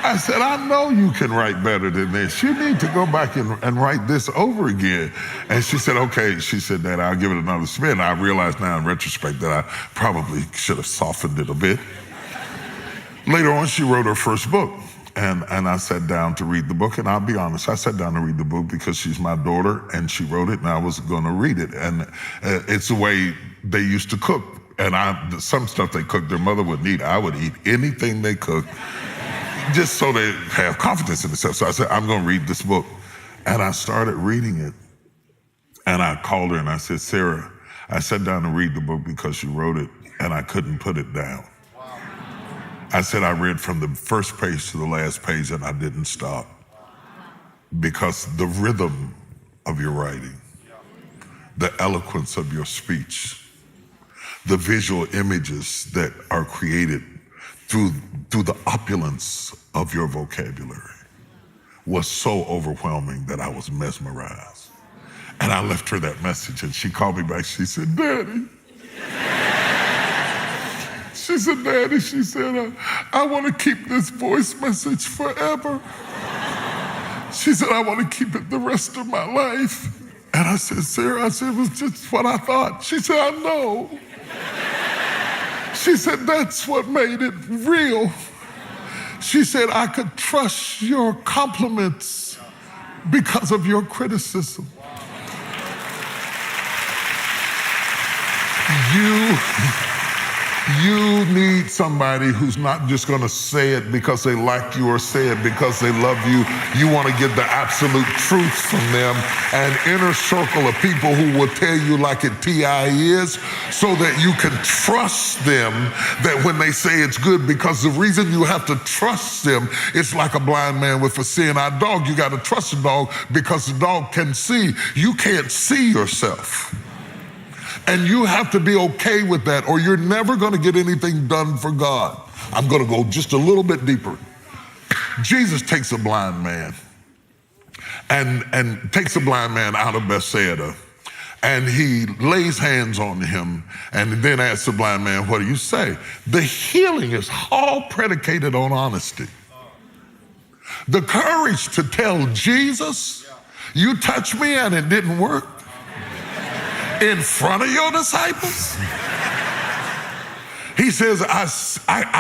I said, I know you can write better than this. You need to go back and write this over again. And she said, okay. She said, Dad, I'll give it another spin. I realize now in retrospect that I probably should have softened it a bit. Later on, she wrote her first book. And I sat down to read the book. And I'll be honest, I sat down to read the book because she's my daughter and she wrote it and I was going to read it. And it's the way they used to cook. And some stuff they cooked, their mother wouldn't eat. I would eat anything they cooked, just so they have confidence in themselves. So I said, I'm going to read this book. And I started reading it. And I called her and I said, Sarah, I sat down to read the book because you wrote it and I couldn't put it down. Wow. I said, I read from the first page to the last page and I didn't stop because the rhythm of your writing, the eloquence of your speech, the visual images that are created through the opulence of your vocabulary was so overwhelming that I was mesmerized. And I left her that message and she called me back. She said, Daddy. She said, Daddy, she said, I want to keep this voice message forever. She said, I want to keep it the rest of my life. And I said, Sarah, it was just what I thought. She said, I know. She said, that's what made it real. She said, I could trust your compliments because of your criticism. You need somebody who's not just going to say it because they like you or say it because they love you. You want to get the absolute truth from them. An inner circle of people who will tell you like it TI is so that you can trust them that when they say it's good, because the reason you have to trust them, it's like a blind man with a seeing-eye dog. You got to trust the dog because the dog can see. You can't see yourself. And you have to be okay with that or you're never going to get anything done for God. I'm going to go just a little bit deeper. Jesus takes a blind man and takes a blind man out of Bethsaida and he lays hands on him and then asks the blind man, what do you say? The healing is all predicated on honesty. The courage to tell Jesus, you touched me and it didn't work. In front of your disciples? He says, I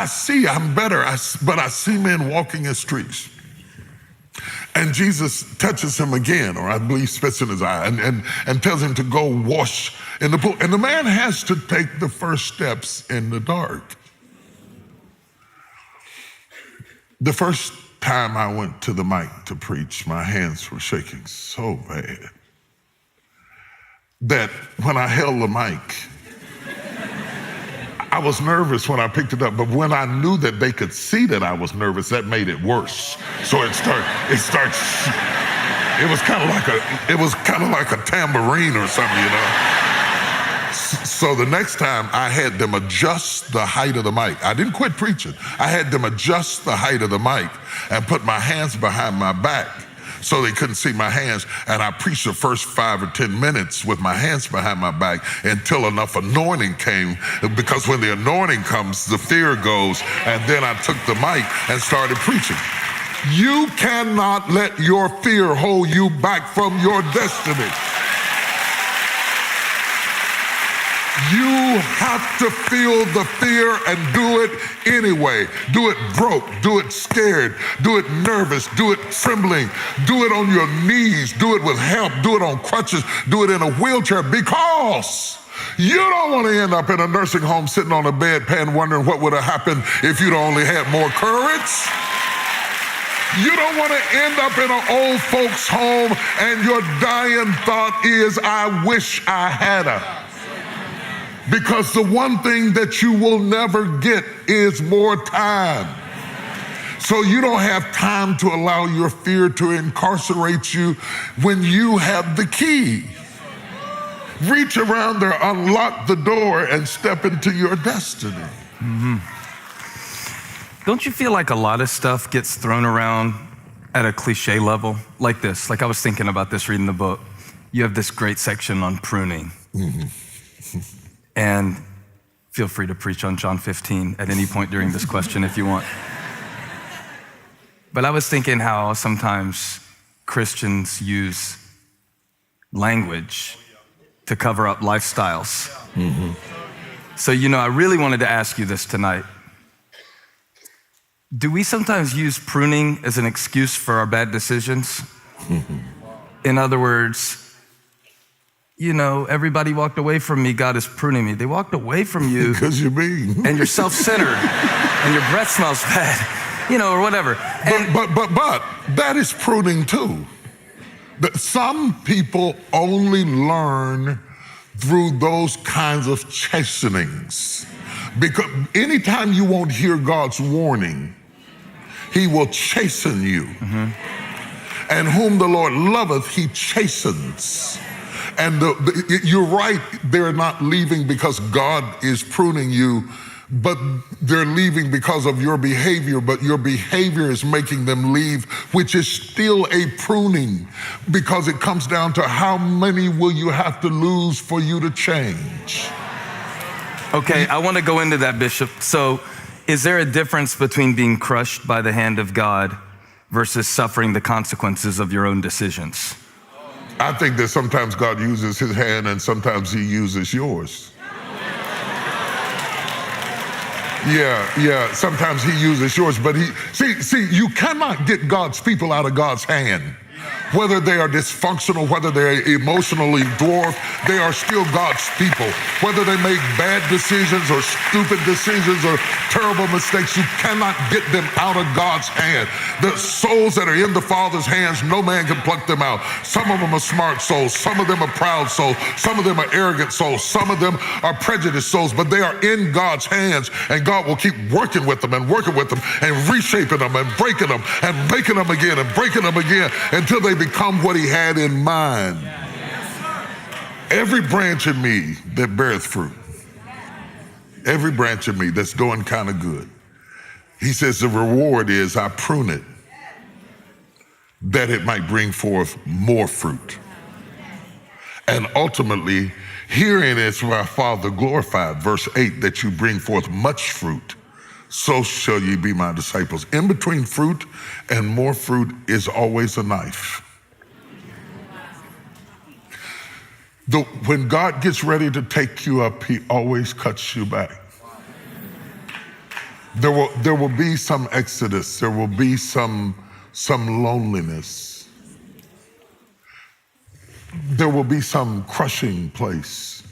see, I'm better, but I see men walking in streets. And Jesus touches him again, or I believe spits in his eye, and tells him to go wash in the pool. And the man has to take the first steps in the dark. The first time I went to the mic to preach, my hands were shaking so bad. that when I held the mic, I was nervous when I picked it up, but when I knew that they could see that I was nervous, that made it worse. So it was kind of like a tambourine or something, you know. So the next time I had them adjust the height of the mic. I didn't quit preaching. I had them adjust the height of the mic and put my hands behind my back so they couldn't see my hands. And I preached the first 5 or 10 minutes with my hands behind my back until enough anointing came, because when the anointing comes, the fear goes, and then I took the mic and started preaching. You cannot let your fear hold you back from your destiny. You have to feel the fear and do it anyway. Do it broke, do it scared, do it nervous, do it trembling, do it on your knees, do it with help, do it on crutches, do it in a wheelchair, because you don't want to end up in a nursing home sitting on a bedpan wondering what would have happened if you'd only had more courage. You don't want to end up in an old folks home and your dying thought is, I wish I had a. Because the one thing that you will never get is more time. So you don't have time to allow your fear to incarcerate you when you have the key. Reach around there, unlock the door, and step into your destiny. Mm-hmm. Don't you feel like a lot of stuff gets thrown around at a cliche level like this? Like I was thinking about this reading the book. You have this great section on pruning. Mm-hmm. And feel free to preach on John 15 at any point during this question if you want. But I was thinking how sometimes Christians use language to cover up lifestyles. Mm-hmm. So, I really wanted to ask you this tonight. Do we sometimes use pruning as an excuse for our bad decisions? Mm-hmm. In other words, everybody walked away from me, God is pruning me. They walked away from you. Because you're mean. And you're self-centered. And your breath smells bad, or whatever. But that is pruning too. That some people only learn through those kinds of chastenings. Because anytime you won't hear God's warning, he will chasten you. Mm-hmm. And whom the Lord loveth, he chastens. And you're right, they're not leaving because God is pruning you, but they're leaving because of your behavior, but your behavior is making them leave, which is still a pruning, because it comes down to how many will you have to lose for you to change. Okay, I want to go into that, Bishop. So is there a difference between being crushed by the hand of God versus suffering the consequences of your own decisions? I think that sometimes God uses his hand and sometimes he uses yours. Yeah, sometimes he uses yours, but see, you cannot get God's people out of God's hand. Whether they are dysfunctional, whether they're emotionally dwarfed, they are still God's people. Whether they make bad decisions or stupid decisions or terrible mistakes, you cannot get them out of God's hand. The souls that are in the Father's hands, no man can pluck them out. Some of them are smart souls, some of them are proud souls, some of them are arrogant souls, some of them are prejudiced souls, but they are in God's hands, and God will keep working with them and reshaping them and breaking them and making them again and breaking them again until they become what he had in mind. Every branch in me that beareth fruit, every branch of me that's doing kind of good, he says the reward is I prune it that it might bring forth more fruit. And ultimately, herein is my Father glorified, verse 8, that you bring forth much fruit, so shall ye be my disciples. In between fruit and more fruit is always a knife. When God gets ready to take you up, he always cuts you back. There will be some exodus. There will be some loneliness. There will be some crushing place,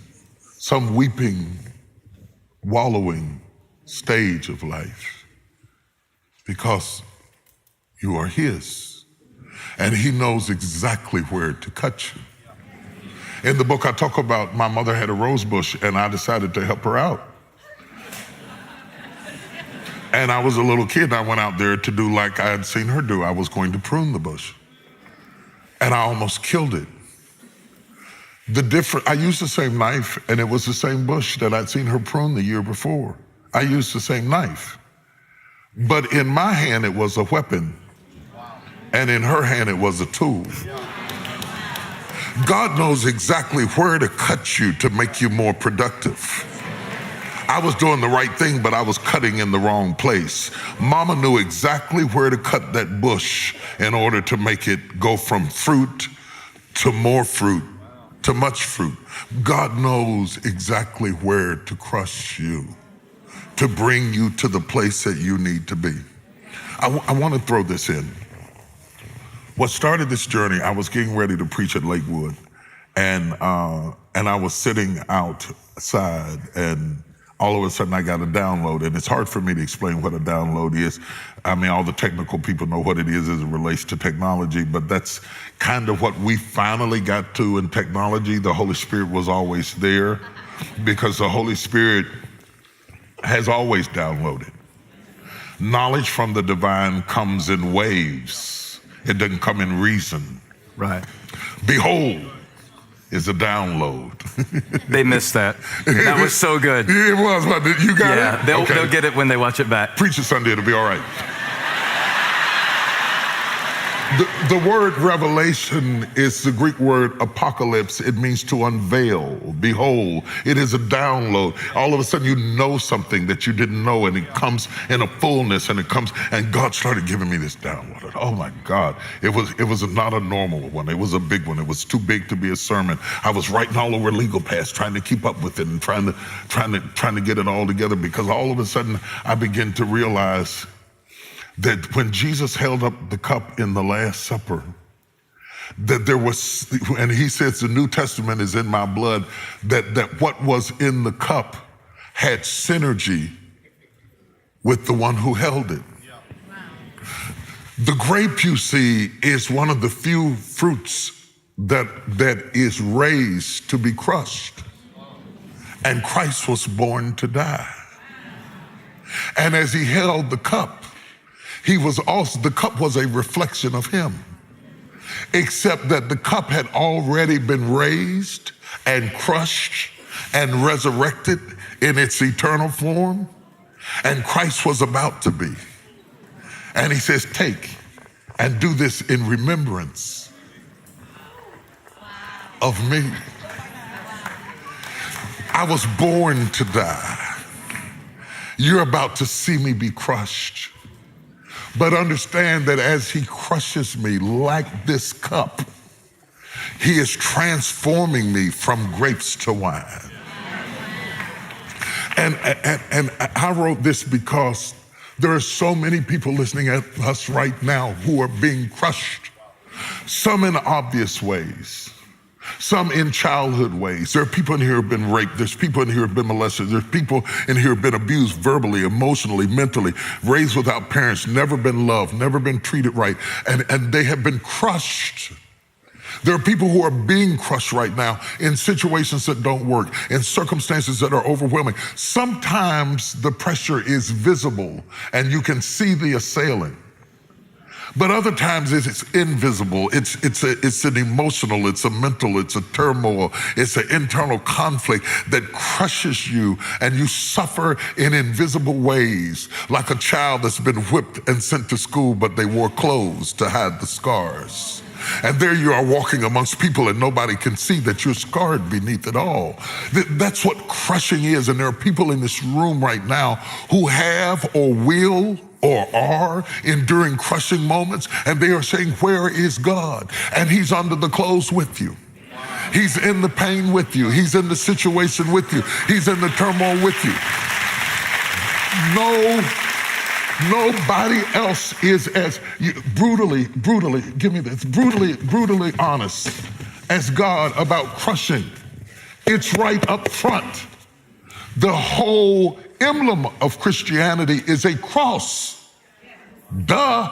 some weeping, wallowing stage of life, because you are his, and he knows exactly where to cut you. In the book, I talk about my mother had a rose bush, and I decided to help her out. And I was a little kid, and I went out there to do like I had seen her do. I was going to prune the bush. And I almost killed it. I used the same knife, and it was the same bush that I'd seen her prune the year before. I used the same knife. But in my hand, it was a weapon. And in her hand, it was a tool. God knows exactly where to cut you to make you more productive. I was doing the right thing, but I was cutting in the wrong place. Mama knew exactly where to cut that bush in order to make it go from fruit to more fruit to much fruit. God knows exactly where to crush you, to bring you to the place that you need to be. I want to throw this in. What started this journey, I was getting ready to preach at Lakewood, and I was sitting outside, and all of a sudden I got a download, and it's hard for me to explain what a download is. I mean, all the technical people know what it is as it relates to technology, but that's kind of what we finally got to in technology. The Holy Spirit was always there, because the Holy Spirit has always downloaded. Knowledge from the divine comes in waves. It doesn't come in reason. Right. Behold is a download. They missed that. That was so good. It was, but you got it? Yeah, they'll get it when they watch it back. Preach it Sunday, it'll be all right. The word revelation is the Greek word apocalypse. It means to unveil, behold. It is a download. All of a sudden you know something that you didn't know, and it comes in a fullness, and God started giving me this download. Oh my God. It was not a normal one. It was a big one. It was too big to be a sermon. I was writing all over legal pads, trying to keep up with it and trying to get it all together, because all of a sudden I began to realize that when Jesus held up the cup in the Last Supper, that there was, and he says the New Testament is in my blood, that what was in the cup had synergy with the one who held it. The grape, you see, is one of the few fruits that is raised to be crushed. And Christ was born to die. And as he held the cup, the cup was a reflection of him, except that the cup had already been raised and crushed and resurrected in its eternal form, and Christ was about to be. And he says, take and do this in remembrance of me. I was born to die. You're about to see me be crushed. But understand that as he crushes me like this cup, he is transforming me from grapes to wine. And I wrote this because there are so many people listening at us right now who are being crushed, some in obvious ways, some in childhood ways. There are people in here who have been raped. There's people in here who have been molested. There's people in here who have been abused verbally, emotionally, mentally, raised without parents, never been loved, never been treated right, and they have been crushed. There are people who are being crushed right now in situations that don't work, in circumstances that are overwhelming. Sometimes the pressure is visible and you can see the assailant. But other times it's invisible. It's an emotional, it's a mental, it's a turmoil, it's an internal conflict that crushes you, and you suffer in invisible ways, like a child that's been whipped and sent to school, but they wore clothes to hide the scars. And there you are walking amongst people and nobody can see that you're scarred beneath it all. That's what crushing is. And there are people in this room right now who have or will or are enduring crushing moments, and they are saying, where is God? And he's under the clothes with you. He's in the pain with you. He's in the situation with you. He's in the turmoil with you. Nobody else is as brutally honest as God about crushing. It's right up front. The whole emblem of Christianity is a cross. Duh.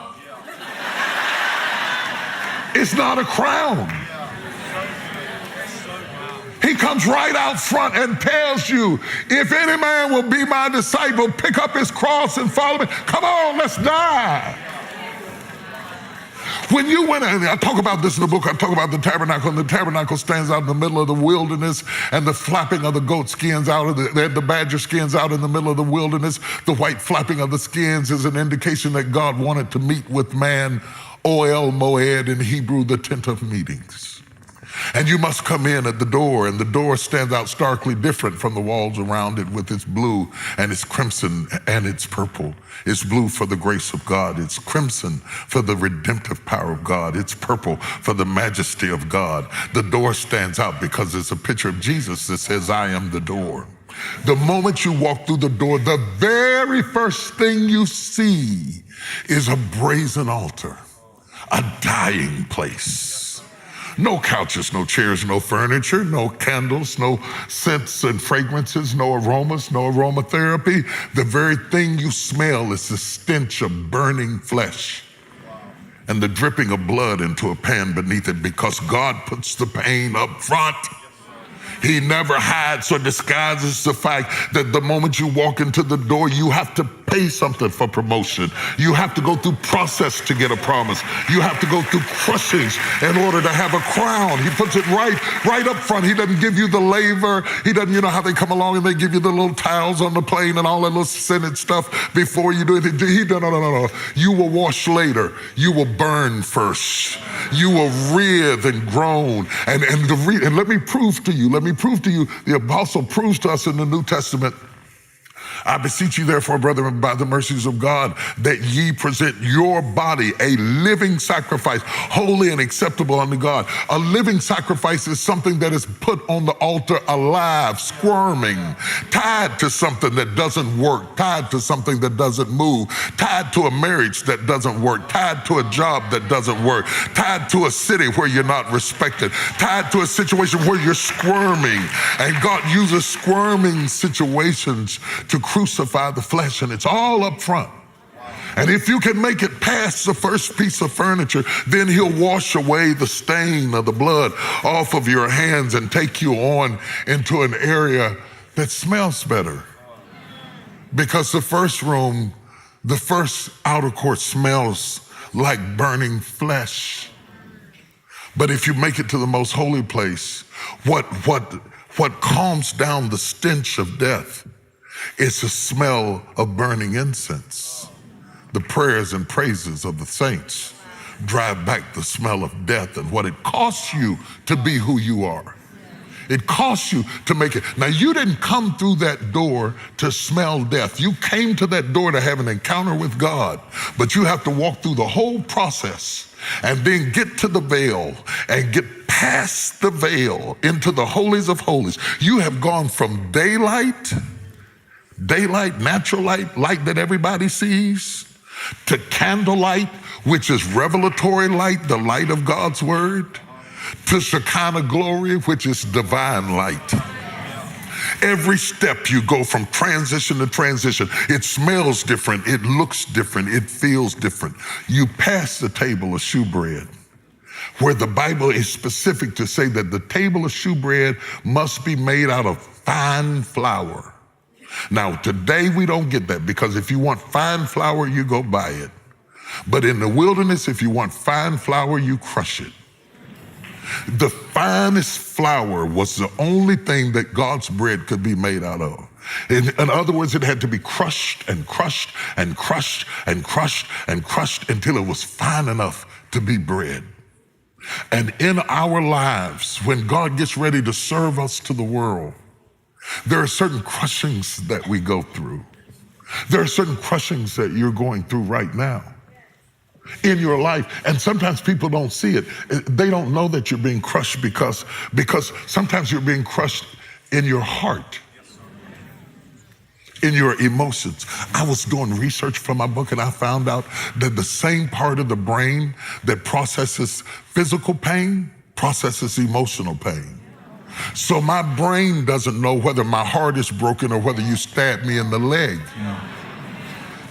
It's not a crown. He comes right out front and tells you, if any man will be my disciple, pick up his cross and follow me. Come on, let's die. When you went, I talk about this in the book, I talk about the tabernacle, and the tabernacle stands out in the middle of the wilderness, and the flapping of the goat skins out of the badger skins out in the middle of the wilderness. The white flapping of the skins is an indication that God wanted to meet with man, Oel Moed in Hebrew, the tent of meetings. And you must come in at the door, and the door stands out starkly different from the walls around it with its blue and its crimson and its purple. It's blue for the grace of God. It's crimson for the redemptive power of God. It's purple for the majesty of God. The door stands out because it's a picture of Jesus that says, I am the door. The moment you walk through the door, the very first thing you see is a brazen altar, a dying place. No couches, no chairs, no furniture, no candles, no scents and fragrances, no aromas, no aromatherapy. The very thing you smell is the stench of burning flesh and the dripping of blood into a pan beneath it, because God puts the pain up front. He never hides or disguises the fact that the moment you walk into the door, you have to pay something for promotion. You have to go through process to get a promise. You have to go through crushings in order to have a crown. He puts it right up front. He doesn't give you the laver. He doesn't, you know how they come along and they give you the little towels on the plane and all that little scented stuff before you do it. No. You will wash later. You will burn first. You will writhe and groan. And let me prove to you, the apostle proves to us in the New Testament, I beseech you therefore, brethren, by the mercies of God, that ye present your body a living sacrifice, holy and acceptable unto God. A living sacrifice is something that is put on the altar alive, squirming, tied to something that doesn't work, tied to something that doesn't move, tied to a marriage that doesn't work, tied to a job that doesn't work, tied to a city where you're not respected, tied to a situation where you're squirming. And God uses squirming situations to crucify the flesh, and it's all up front. And if you can make it past the first piece of furniture, then he'll wash away the stain of the blood off of your hands and take you on into an area that smells better. Because the first room, the first outer court smells like burning flesh. But if you make it to the most holy place, what calms down the stench of death, it's a smell of burning incense. The prayers and praises of the saints drive back the smell of death and what it costs you to be who you are. It costs you to make it. Now, you didn't come through that door to smell death. You came to that door to have an encounter with God, but you have to walk through the whole process and then get to the veil and get past the veil into the holies of holies. You have gone from daylight, natural light that everybody sees, to candlelight, which is revelatory light, the light of God's word, to Shekinah glory, which is divine light. Every step you go from transition to transition. It smells different, it looks different, it feels different. You pass the table of shewbread, where the Bible is specific to say that the table of shewbread must be made out of fine flour. Now, today we don't get that, because if you want fine flour, you go buy it. But in the wilderness, if you want fine flour, you crush it. The finest flour was the only thing that God's bread could be made out of. In other words, it had to be crushed and crushed and crushed and crushed and crushed until it was fine enough to be bread. And in our lives, when God gets ready to serve us to the world, there are certain crushings that we go through. There are certain crushings that you're going through right now in your life. And sometimes people don't see it. They don't know that you're being crushed because sometimes you're being crushed in your heart, in your emotions. I was doing research for my book, and I found out that the same part of the brain that processes physical pain processes emotional pain. So my brain doesn't know whether my heart is broken or whether you stabbed me in the leg.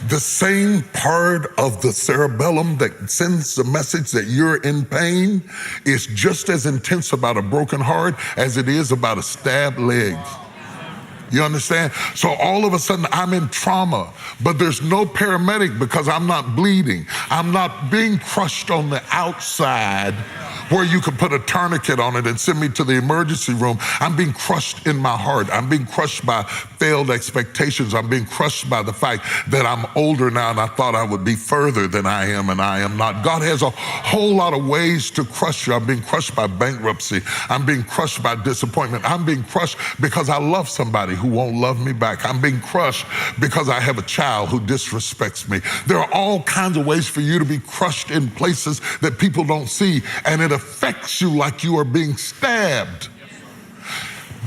The same part of the cerebellum that sends the message that you're in pain is just as intense about a broken heart as it is about a stabbed leg. You understand? So all of a sudden I'm in trauma, but there's no paramedic because I'm not bleeding. I'm not being crushed on the outside where you could put a tourniquet on it and send me to the emergency room. I'm being crushed in my heart. I'm being crushed by failed expectations. I'm being crushed by the fact that I'm older now and I thought I would be further than I am, and I am not. God has a whole lot of ways to crush you. I'm being crushed by bankruptcy. I'm being crushed by disappointment. I'm being crushed because I love somebody who won't love me back. I'm being crushed because I have a child who disrespects me. There are all kinds of ways for you to be crushed in places that people don't see, and it affects you like you are being stabbed.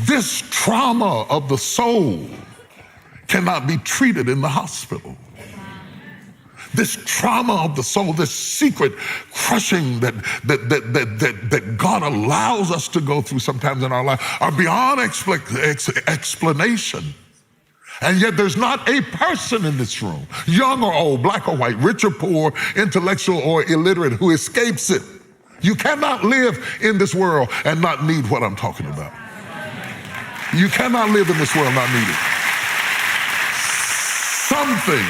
This trauma of the soul cannot be treated in the hospital. This trauma of the soul, this secret crushing that God allows us to go through sometimes in our life are beyond explanation. And yet there's not a person in this room, young or old, black or white, rich or poor, intellectual or illiterate, who escapes it. You cannot live in this world and not need what I'm talking about. You cannot live in this world and not need it. Something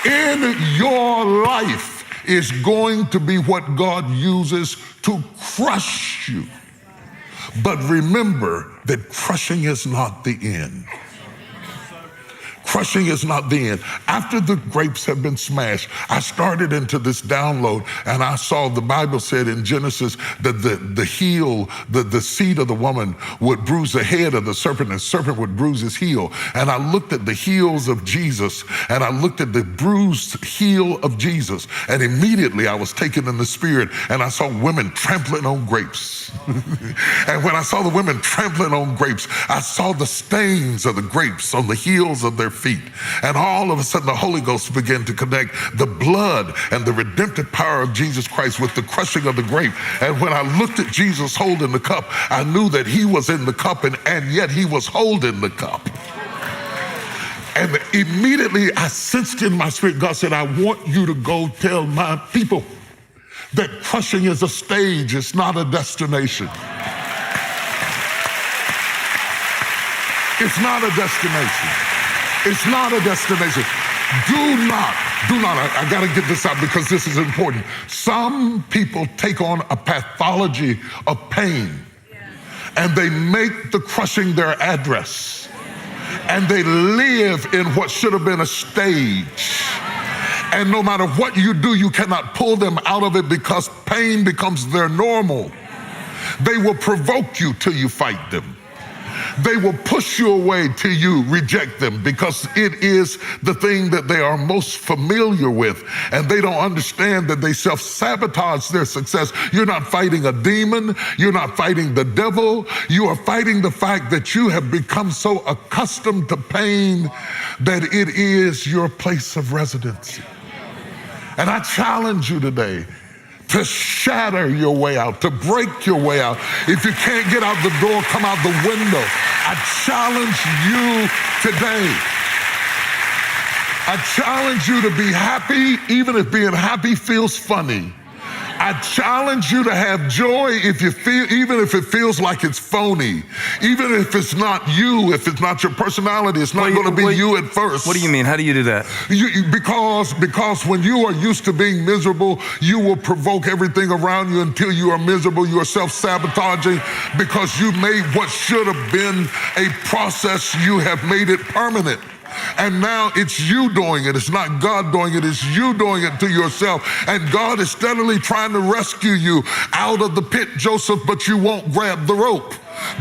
in your life is going to be what God uses to crush you. But remember that crushing is not the end. Crushing is not the end. After the grapes have been smashed, I started into this download, and I saw the Bible said in Genesis that the heel, the seed of the woman would bruise the head of the serpent, and the serpent would bruise his heel. And I looked at the heels of Jesus, and I looked at the bruised heel of Jesus, and immediately I was taken in the spirit, and I saw women trampling on grapes. And when I saw the women trampling on grapes, I saw the stains of the grapes on the heels of their feet. And all of a sudden the Holy Ghost began to connect the blood and the redemptive power of Jesus Christ with the crushing of the grape. And when I looked at Jesus holding the cup, I knew that he was in the cup, and yet he was holding the cup. And immediately I sensed in my spirit, God said, I want you to go tell my people that crushing is a stage, it's not a destination. It's not a destination. It's not a destination. Do not, I gotta get this out because this is important. Some people take on a pathology of pain, and they make the crushing their address, and they live in what should have been a stage. And no matter what you do, you cannot pull them out of it because pain becomes their normal. They will provoke you till you fight them. They will push you away till you reject them because it is the thing that they are most familiar with, and they don't understand that they self-sabotage their success. You're not fighting a demon. You're not fighting the devil. You are fighting the fact that you have become so accustomed to pain that it is your place of residency. And I challenge you today to shatter your way out, to break your way out. If you can't get out the door, come out the window. I challenge you today. I challenge you to be happy, even if being happy feels funny. I challenge you to have joy even if it feels like it's phony. Even if it's not you, if it's not your personality, it's not going to be you at first. What do you mean? How do you do that? Because when you are used to being miserable, you will provoke everything around you until you are miserable. You are self-sabotaging because you made what should have been a process, you have made it permanent. And now it's you doing it. It's not God doing it. It's you doing it to yourself. And God is steadily trying to rescue you out of the pit, Joseph, but you won't grab the rope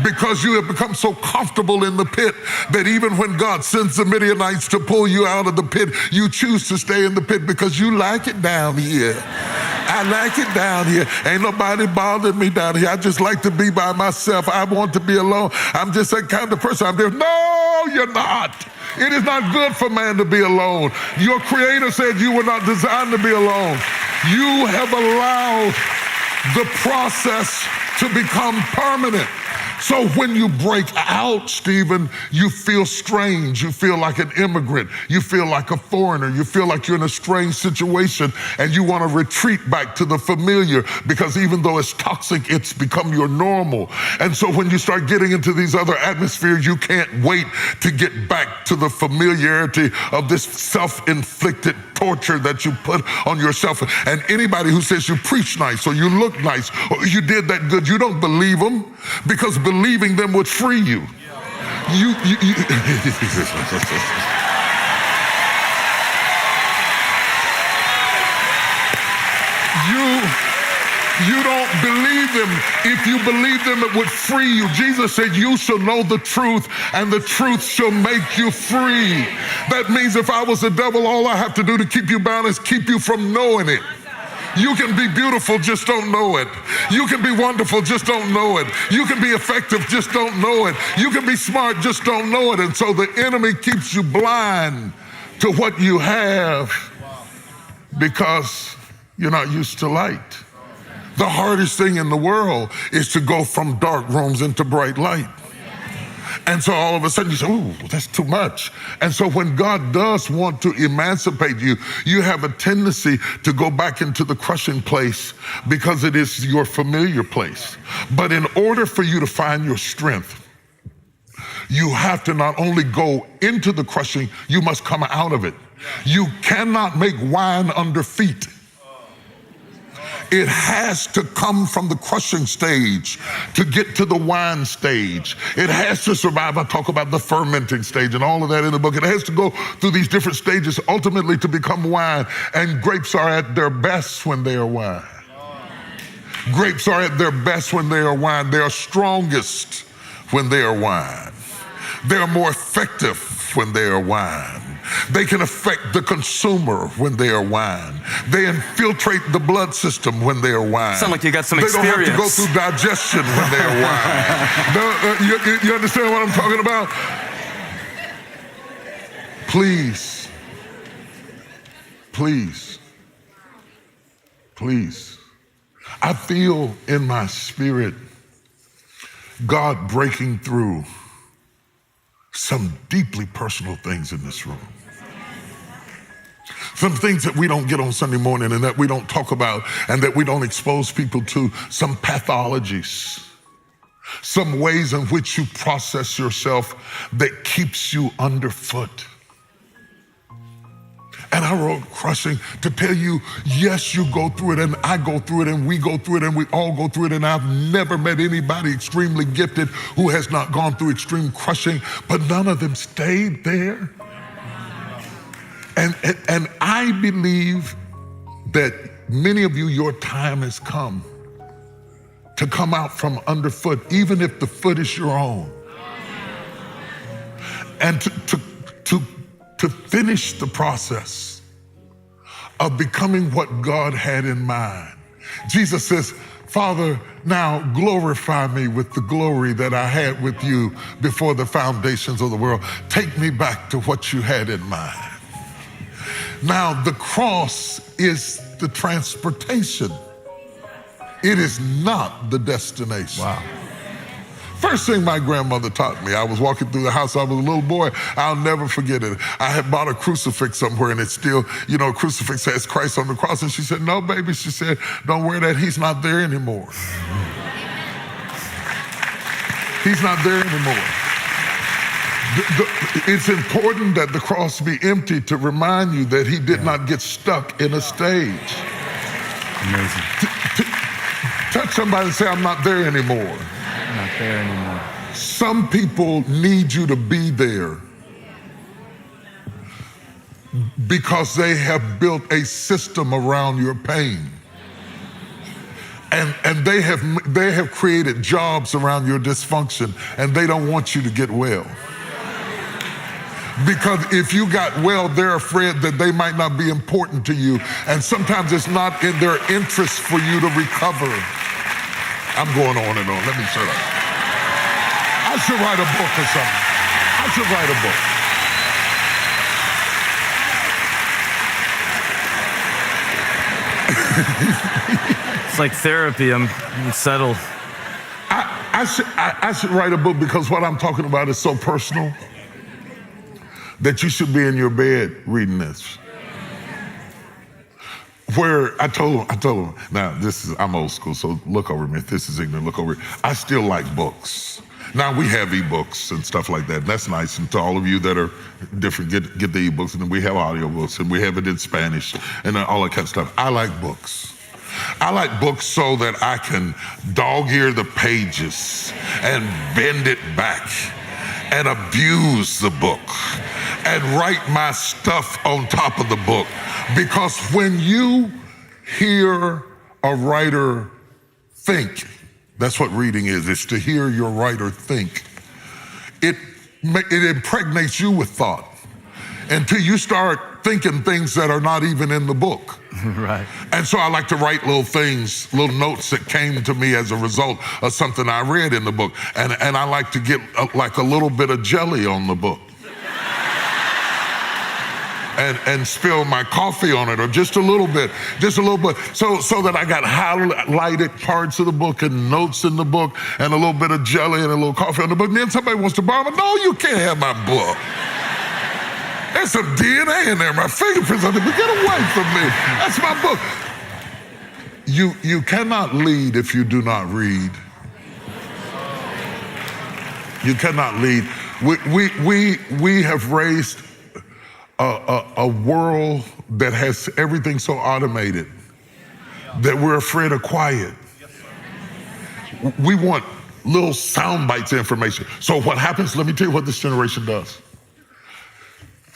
because you have become so comfortable in the pit that even when God sends the Midianites to pull you out of the pit, you choose to stay in the pit because you like it down here. I like it down here. Ain't nobody bothering me down here. I just like to be by myself. I want to be alone. I'm just that kind of person. I'm there. No, you're not. It is not good for man to be alone. Your Creator said you were not designed to be alone. You have allowed the process to become permanent. So when you break out, Stephen, you feel strange. You feel like an immigrant. You feel like a foreigner. You feel like you're in a strange situation and you want to retreat back to the familiar because even though it's toxic, it's become your normal. And so when you start getting into these other atmospheres, you can't wait to get back to the familiarity of this self-inflicted torture that you put on yourself. And anybody who says you preach nice or you look nice or you did that good, you don't believe them because believing them would free you. You don't believe them. If you believe them, it would free you. Jesus said, you shall know the truth, and the truth shall make you free. That means if I was the devil, all I have to do to keep you bound is keep you from knowing it. You can be beautiful, just don't know it. You can be wonderful, just don't know it. You can be effective, just don't know it. You can be smart, just don't know it. And so the enemy keeps you blind to what you have because you're not used to light. The hardest thing in the world is to go from dark rooms into bright light. And so all of a sudden you say, ooh, that's too much. And so when God does want to emancipate you, you have a tendency to go back into the crushing place because it is your familiar place. But in order for you to find your strength, you have to not only go into the crushing, you must come out of it. You cannot make wine under feet. It has to come from the crushing stage to get to the wine stage. It has to survive. I talk about the fermenting stage and all of that in the book. It has to go through these different stages ultimately to become wine. And grapes are at their best when they are wine. Grapes are at their best when they are wine. They are strongest when they are wine. They are more effective when they are wine. They can affect the consumer when they are wine. They infiltrate the blood system when they are wine. Sound like you got some experience. They don't have to go through digestion when they are wine. You understand what I'm talking about? Please, please, please. I feel in my spirit God breaking through some deeply personal things in this room. Some things that we don't get on Sunday morning and that we don't talk about and that we don't expose people to, some pathologies, some ways in which you process yourself that keeps you underfoot. And I wrote Crushing to tell you, yes, you go through it and I go through it and we go through it and we all go through it. And I've never met anybody extremely gifted who has not gone through extreme crushing, but none of them stayed there. And I believe that many of you, your time has come to come out from underfoot, even if the foot is your own. And to finish the process of becoming what God had in mind. Jesus says, Father, now glorify me with the glory that I had with you before the foundations of the world. Take me back to what you had in mind. Now, the cross is the transportation. It is not the destination. Wow. First thing my grandmother taught me, I was walking through the house, I was a little boy, I'll never forget it. I had bought a crucifix somewhere and it's still, a crucifix has Christ on the cross. And she said, no, baby, she said, don't wear that, he's not there anymore. He's not there anymore. It's important that the cross be empty to remind you that he did not get stuck in a stage. Amazing. Touch somebody and say, I'm not there anymore. Not there anymore. Some people need you to be there because they have built a system around your pain. And they have created jobs around your dysfunction, and they don't want you to get well. Because if you got well, they're afraid that they might not be important to you. And sometimes it's not in their interest for you to recover. I'm going on and on. Let me shut up. I should write a book or something. I should write a book. It's like therapy. I'm settled. I should write a book because what I'm talking about is so personal that you should be in your bed reading this. Where I told him, now I'm old school, so look over me. If this is ignorant, look over it. I still like books. Now we have ebooks and stuff like that. That's nice. And to all of you that are different, get the ebooks, and then we have audiobooks, and we have it in Spanish, and all that kind of stuff. I like books. I like books so that I can dog-ear the pages and bend it back and abuse the book and write my stuff on top of the book. Because when you hear a writer think, that's what reading is. It's to hear your writer think. It impregnates you with thought until you start thinking things that are not even in the book. Right. And so I like to write little things, little notes that came to me as a result of something I read in the book. And I like to get like a little bit of jelly on the book. And spill my coffee on it, or just a little bit, so that I got highlighted parts of the book and notes in the book and a little bit of jelly and a little coffee on the book. And then somebody wants to borrow it. No, you can't have my book. There's some DNA in there, my fingerprints on it, but get away from me. That's my book. You cannot lead if you do not read. You cannot lead. We have raised a world that has everything so automated that we're afraid of quiet. We want little sound bites of information. So what happens, let me tell you what this generation does.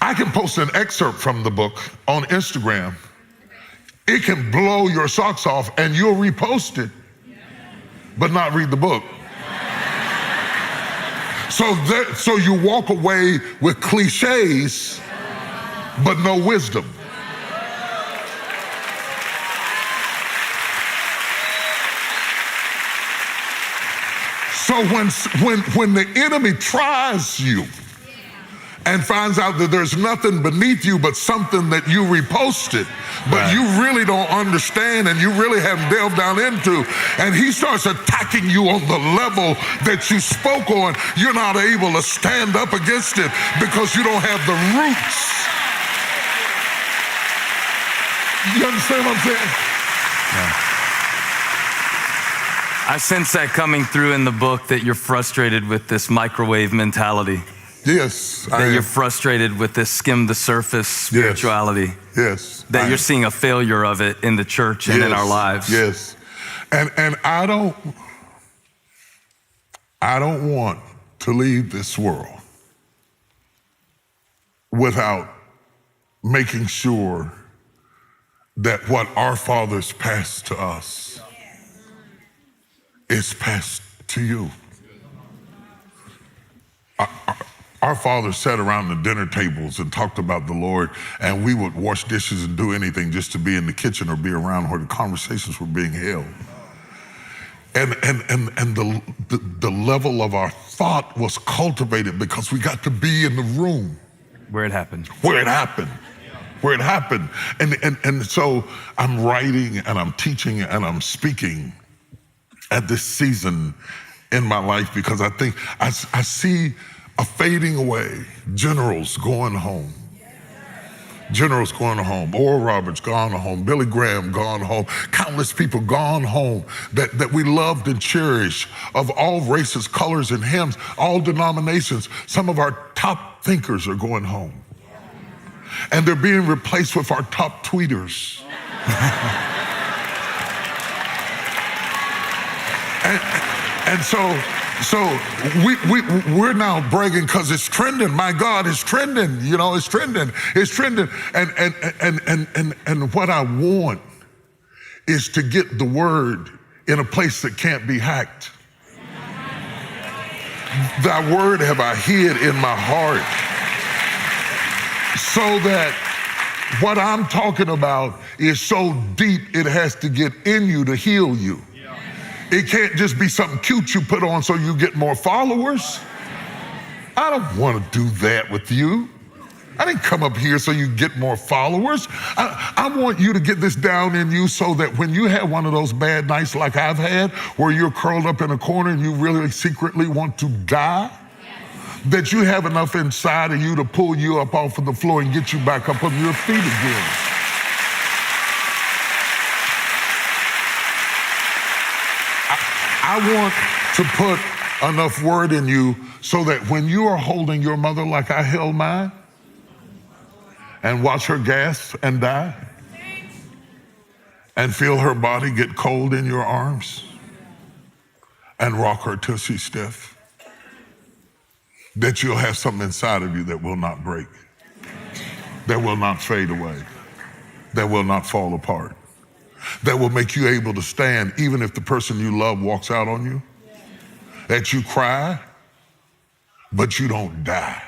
I can post an excerpt from the book on Instagram. It can blow your socks off and you'll repost it, but not read the book. So you walk away with cliches, but no wisdom. So when the enemy tries you and finds out that there's nothing beneath you but something that you reposted, but you really don't understand and you really haven't delved down into, and he starts attacking you on the level that you spoke on, you're not able to stand up against it because you don't have the roots. You understand what I'm saying? Yeah. I sense that coming through in the book, that you're frustrated with this microwave mentality. Yes. That you're frustrated with this skim the surface spirituality. Yes. That you're seeing a failure of it in the church and in our lives. Yes. And I don't want to leave this world without making sure that what our fathers passed to us is passed to you. Our fathers sat around the dinner tables and talked about the Lord, and we would wash dishes and do anything just to be in the kitchen or be around where the conversations were being held. And the level of our thought was cultivated because we got to be in the room. Where it happened. And so I'm writing and I'm teaching and I'm speaking at this season in my life because I think I see a fading away. Generals going home. Oral Roberts gone home. Billy Graham gone home. Countless people gone home that we loved and cherished, of all races, colors, and hymns, all denominations. Some of our top thinkers are going home. And they're being replaced with our top tweeters. and so we're now bragging because it's trending. My God, it's trending. You know, it's trending. And what I want is to get the word in a place that can't be hacked. Thy word have I hid in my heart, so that what I'm talking about is so deep it has to get in you to heal you. It can't just be something cute you put on so you get more followers. I don't want to do that with you. I didn't come up here so you get more followers. I want you to get this down in you so that when you have one of those bad nights like I've had, where you're curled up in a corner and you really secretly want to die, that you have enough inside of you to pull you up off of the floor and get you back up on your feet again. I want to put enough word in you so that when you are holding your mother like I held mine and watch her gasp and die and feel her body get cold in your arms and rock her till she's stiff, that you'll have something inside of you that will not break, that will not fade away, that will not fall apart, that will make you able to stand even if the person you love walks out on you, that you cry, but you don't die.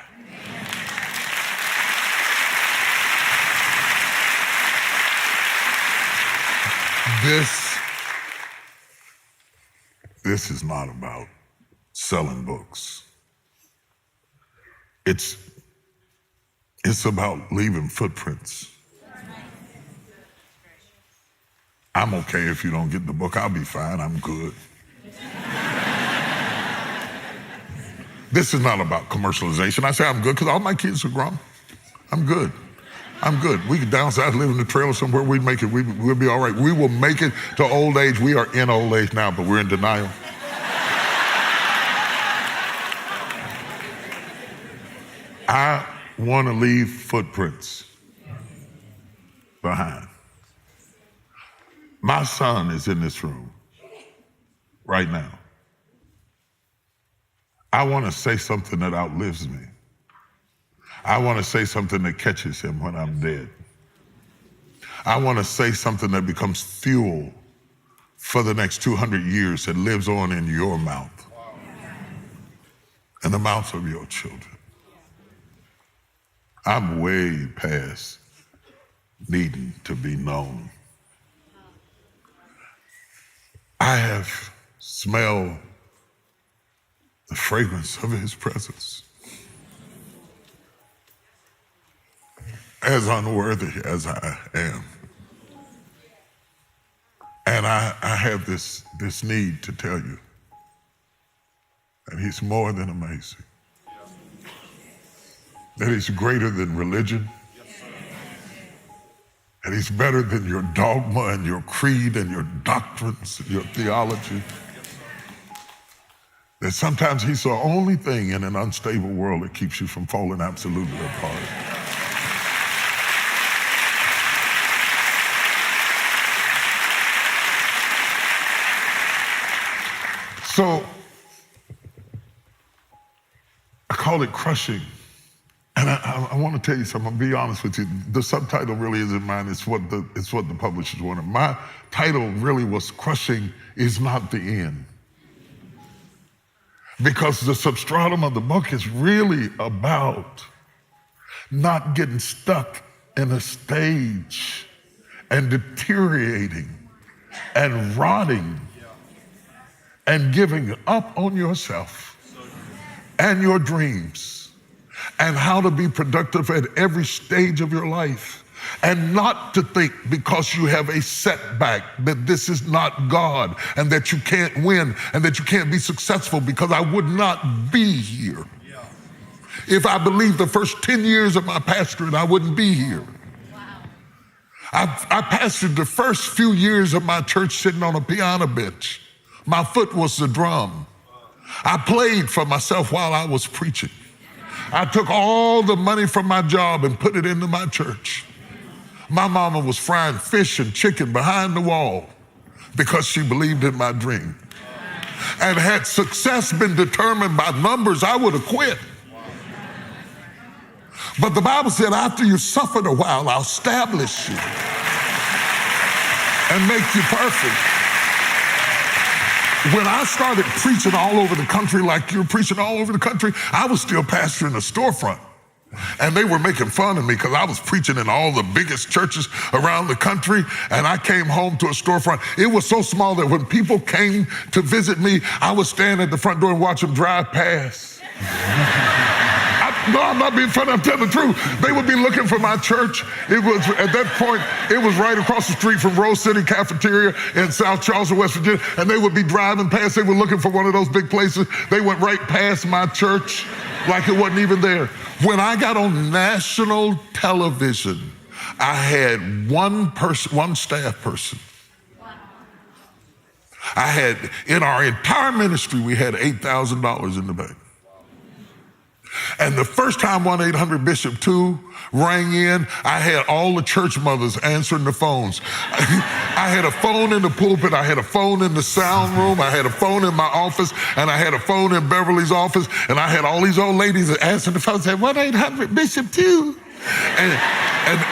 This is not about selling books. It's about leaving footprints. I'm okay if you don't get the book. I'll be fine. I'm good. This is not about commercialization. I say I'm good because all my kids are grown. I'm good. I'm good. We could downsize, live in the trailer somewhere. We'd make it. We'll be all right. We will make it to old age. We are in old age now, but we're in denial. I want to leave footprints behind. My son is in this room right now. I want to say something that outlives me. I want to say something that catches him when I'm dead. I want to say something that becomes fuel for the next 200 years that lives on in your mouth and the mouths of your children. I'm way past needing to be known. I have smelled the fragrance of his presence. As unworthy as I am. And I have this need to tell you that he's more than amazing. That he's greater than religion. That he's better than your dogma and your creed and your doctrines and your theology. That sometimes he's the only thing in an unstable world that keeps you from falling absolutely apart. So, I call it crushing. And I want to tell you something. I'll be honest with you. The subtitle really isn't mine. It's what the publishers wanted. My title really was Crushing is Not the End. Because the substratum of the book is really about not getting stuck in a stage and deteriorating and rotting and giving up on yourself and your dreams and how to be productive at every stage of your life, and not to think because you have a setback that this is not God and that you can't win and that you can't be successful, because I would not be here. If I believed the first 10 years of my pastorate, I wouldn't be here. I pastored the first few years of my church sitting on a piano bench. My foot was the drum. I played for myself while I was preaching. I took all the money from my job and put it into my church. My mama was frying fish and chicken behind the wall because she believed in my dream. And had success been determined by numbers, I would have quit. But the Bible said, after you suffered a while, I'll establish you and make you perfect. When I started preaching all over the country like you're preaching all over the country, I was still pastoring a storefront. And they were making fun of me because I was preaching in all the biggest churches around the country, and I came home to a storefront. It was so small that when people came to visit me, I would stand at the front door and watch them drive past. No, I'm not being funny, I'm telling the truth. They would be looking for my church. It was, at that point, it was right across the street from Rose City Cafeteria in South Charleston, West Virginia, and they would be driving past, they were looking for one of those big places. They went right past my church like it wasn't even there. When I got on national television, I had one staff person. I had, in our entire ministry, we had $8,000 in the bank. And the first time 1-800-BISHOP-2 rang in, I had all the church mothers answering the phones. I had a phone in the pulpit, I had a phone in the sound room, I had a phone in my office, and I had a phone in Beverly's office, and I had all these old ladies that answered the phone and said, 1-800-BISHOP-2.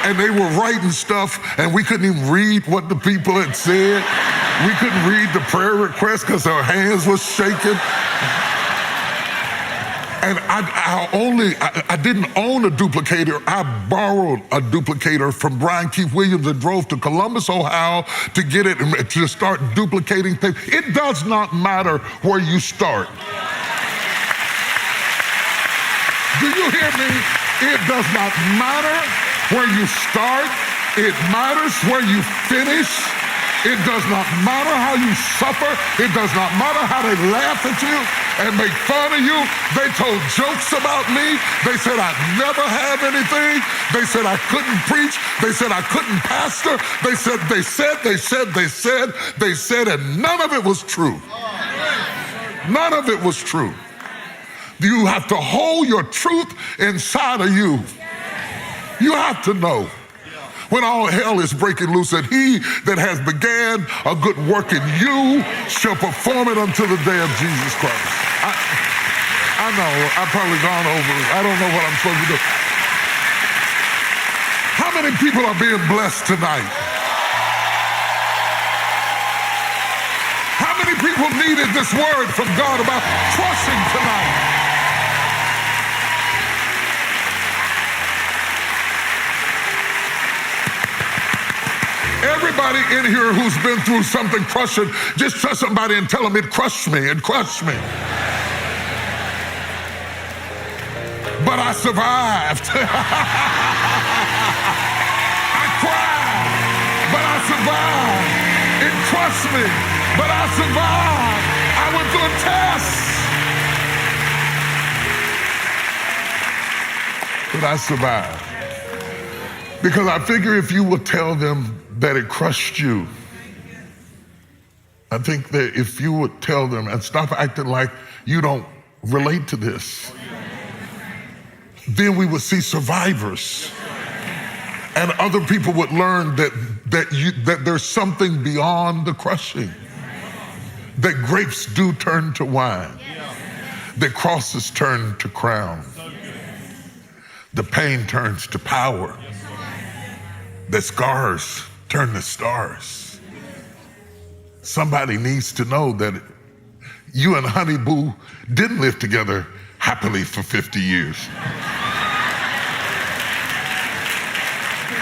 And they were writing stuff, and we couldn't even read what the people had said. We couldn't read the prayer request because our hands were shaking. And I didn't own a duplicator. I borrowed a duplicator from Brian Keith Williams and drove to Columbus, Ohio to get it and to start duplicating things. It does not matter where you start. Do you hear me? It does not matter where you start. It matters where you finish. It does not matter how you suffer. It does not matter how they laugh at you and make fun of you. They told jokes about me. They said I'd never have anything. They said I couldn't preach. They said I couldn't pastor. They said, and none of it was true. None of it was true. You have to hold your truth inside of you. You have to know. When all hell is breaking loose, that he that has began a good work in you shall perform it until the day of Jesus Christ. I know, I've probably gone over it. I don't know what I'm supposed to do. How many people are being blessed tonight? How many people needed this word from God about trusting tonight? Everybody in here who's been through something crushing, just trust somebody and tell them it crushed me, it crushed me. But I survived. I cried, but I survived. It crushed me, but I survived. I went through a test, but I survived. Because I figure if you will tell them that it crushed you, I think that if you would tell them and stop acting like you don't relate to this, then we would see survivors. And other people would learn that there's something beyond the crushing. That grapes do turn to wine. That crosses turn to crown. The pain turns to power. That scars turn to stars. Somebody needs to know that you and Honey Boo didn't live together happily for 50 years.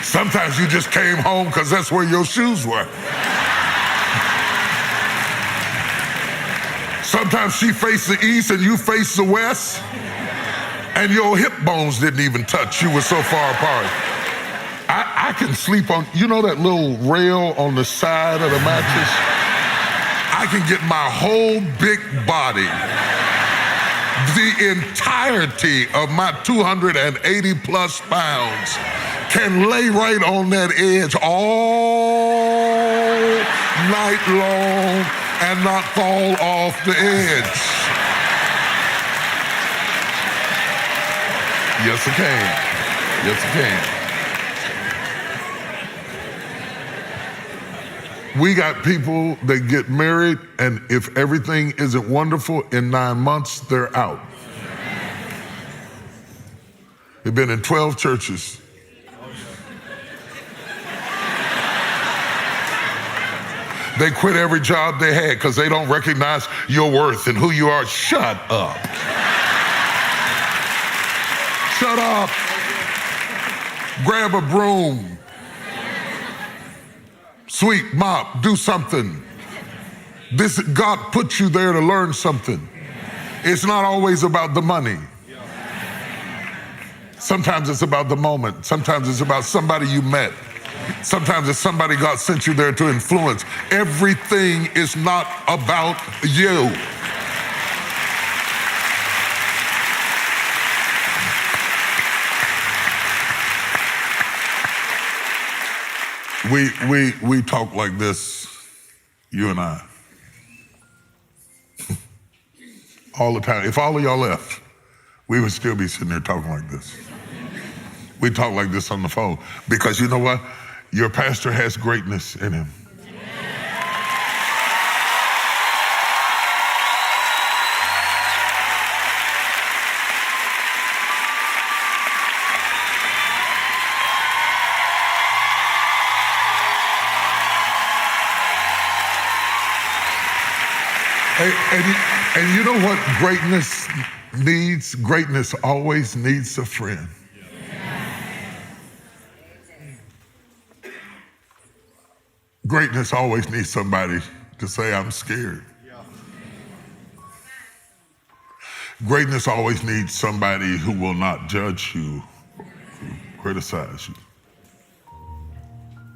Sometimes you just came home because that's where your shoes were. Sometimes she faced the east and you faced the west, and your hip bones didn't even touch. You were so far apart. I can sleep on, you know that little rail on the side of the mattress? I can get my whole big body, the entirety of my 280 plus pounds can lay right on that edge all night long and not fall off the edge. Yes, it can. Yes, it can. We got people that get married, and if everything isn't wonderful, in 9 months, they're out. They've been in 12 churches. They quit every job they had because they don't recognize your worth and who you are. Shut up. Shut up. Grab a broom. Sweep, mop, do something. God put you there to learn something. It's not always about the money. Sometimes it's about the moment. Sometimes it's about somebody you met. Sometimes it's somebody God sent you there to influence. Everything is not about you. We talk like this, you and I, all the time. If all of y'all left, we would still be sitting there talking like this. We talk like this on the phone because you know what? Your pastor has greatness in him. And you know what greatness needs? Greatness always needs a friend. Greatness always needs somebody to say, I'm scared. Greatness always needs somebody who will not judge you, criticize you.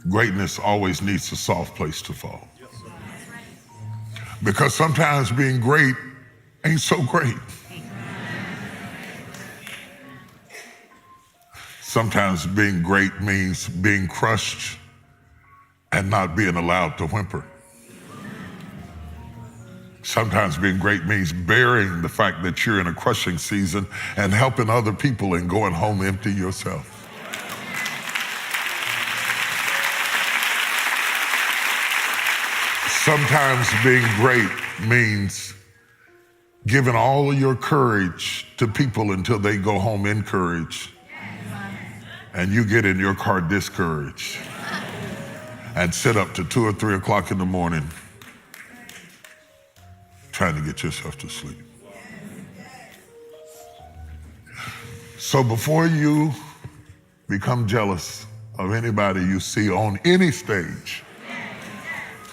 Greatness always needs a soft place to fall. Because sometimes being great ain't so great. Sometimes being great means being crushed and not being allowed to whimper. Sometimes being great means bearing the fact that you're in a crushing season and helping other people and going home empty yourself. Sometimes being great means giving all of your courage to people until they go home encouraged and you get in your car discouraged and sit up to 2 or 3 o'clock in the morning trying to get yourself to sleep. So before you become jealous of anybody you see on any stage,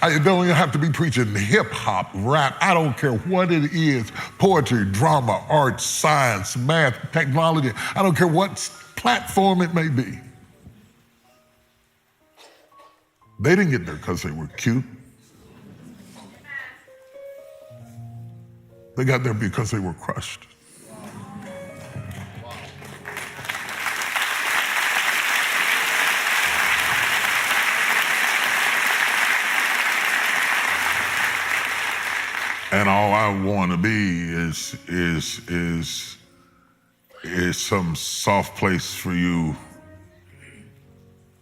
I don't even have to be preaching hip hop, rap, I don't care what it is, poetry, drama, art, science, math, technology, I don't care what platform it may be. They didn't get there because they were cute. They got there because they were crushed. And all I want to be is some soft place for you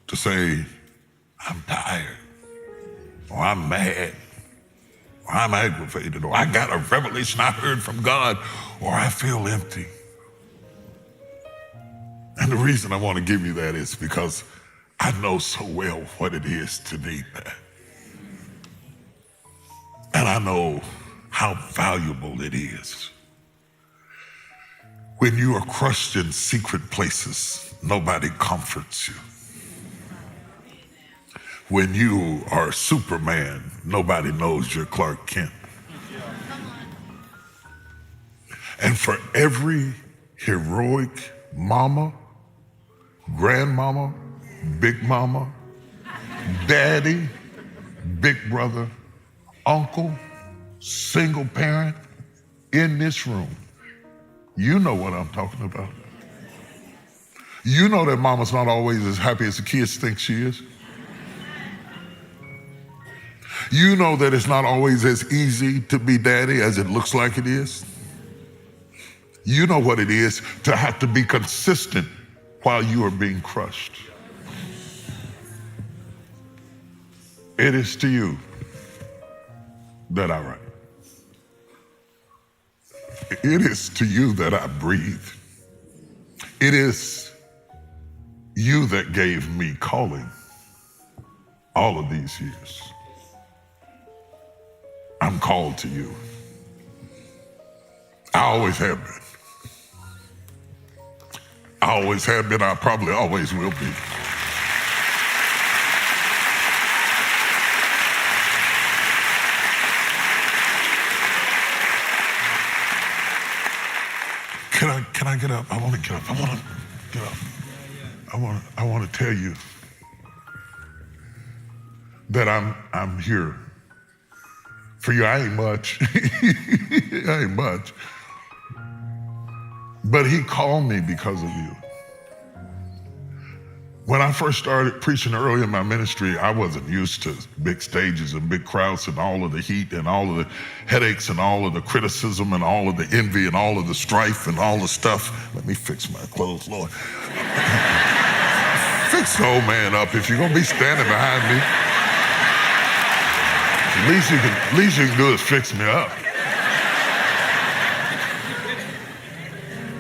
to say, I'm tired, or I'm mad, or I'm aggravated, or I got a revelation I heard from God, or I feel empty. And the reason I want to give you that is because I know so well what it is to need that. And I know how valuable it is. When you are crushed in secret places, nobody comforts you. When you are Superman, nobody knows you're Clark Kent. And for every heroic mama, grandmama, big mama, daddy, big brother, uncle, single parent in this room, you know what I'm talking about. You know that mama's not always as happy as the kids think she is. You know that it's not always as easy to be daddy as it looks like it is. You know what it is to have to be consistent while you are being crushed. It is to you that I write. It is to you that I breathe. It is you that gave me calling all of these years. I'm called to you. I always have been. I always have been, I probably always will be. Can I get up? I want to get up. I want to You know, I want to tell you that I'm here for you. I ain't much. I ain't much. But he called me because of you. When I first started preaching early in my ministry, I wasn't used to big stages and big crowds and all of the heat and all of the headaches and all of the criticism and all of the envy and all of the strife and all the stuff. Let me fix my clothes, Lord. Fix the old man up if you're gonna be standing behind me. The least you can do is fix me up.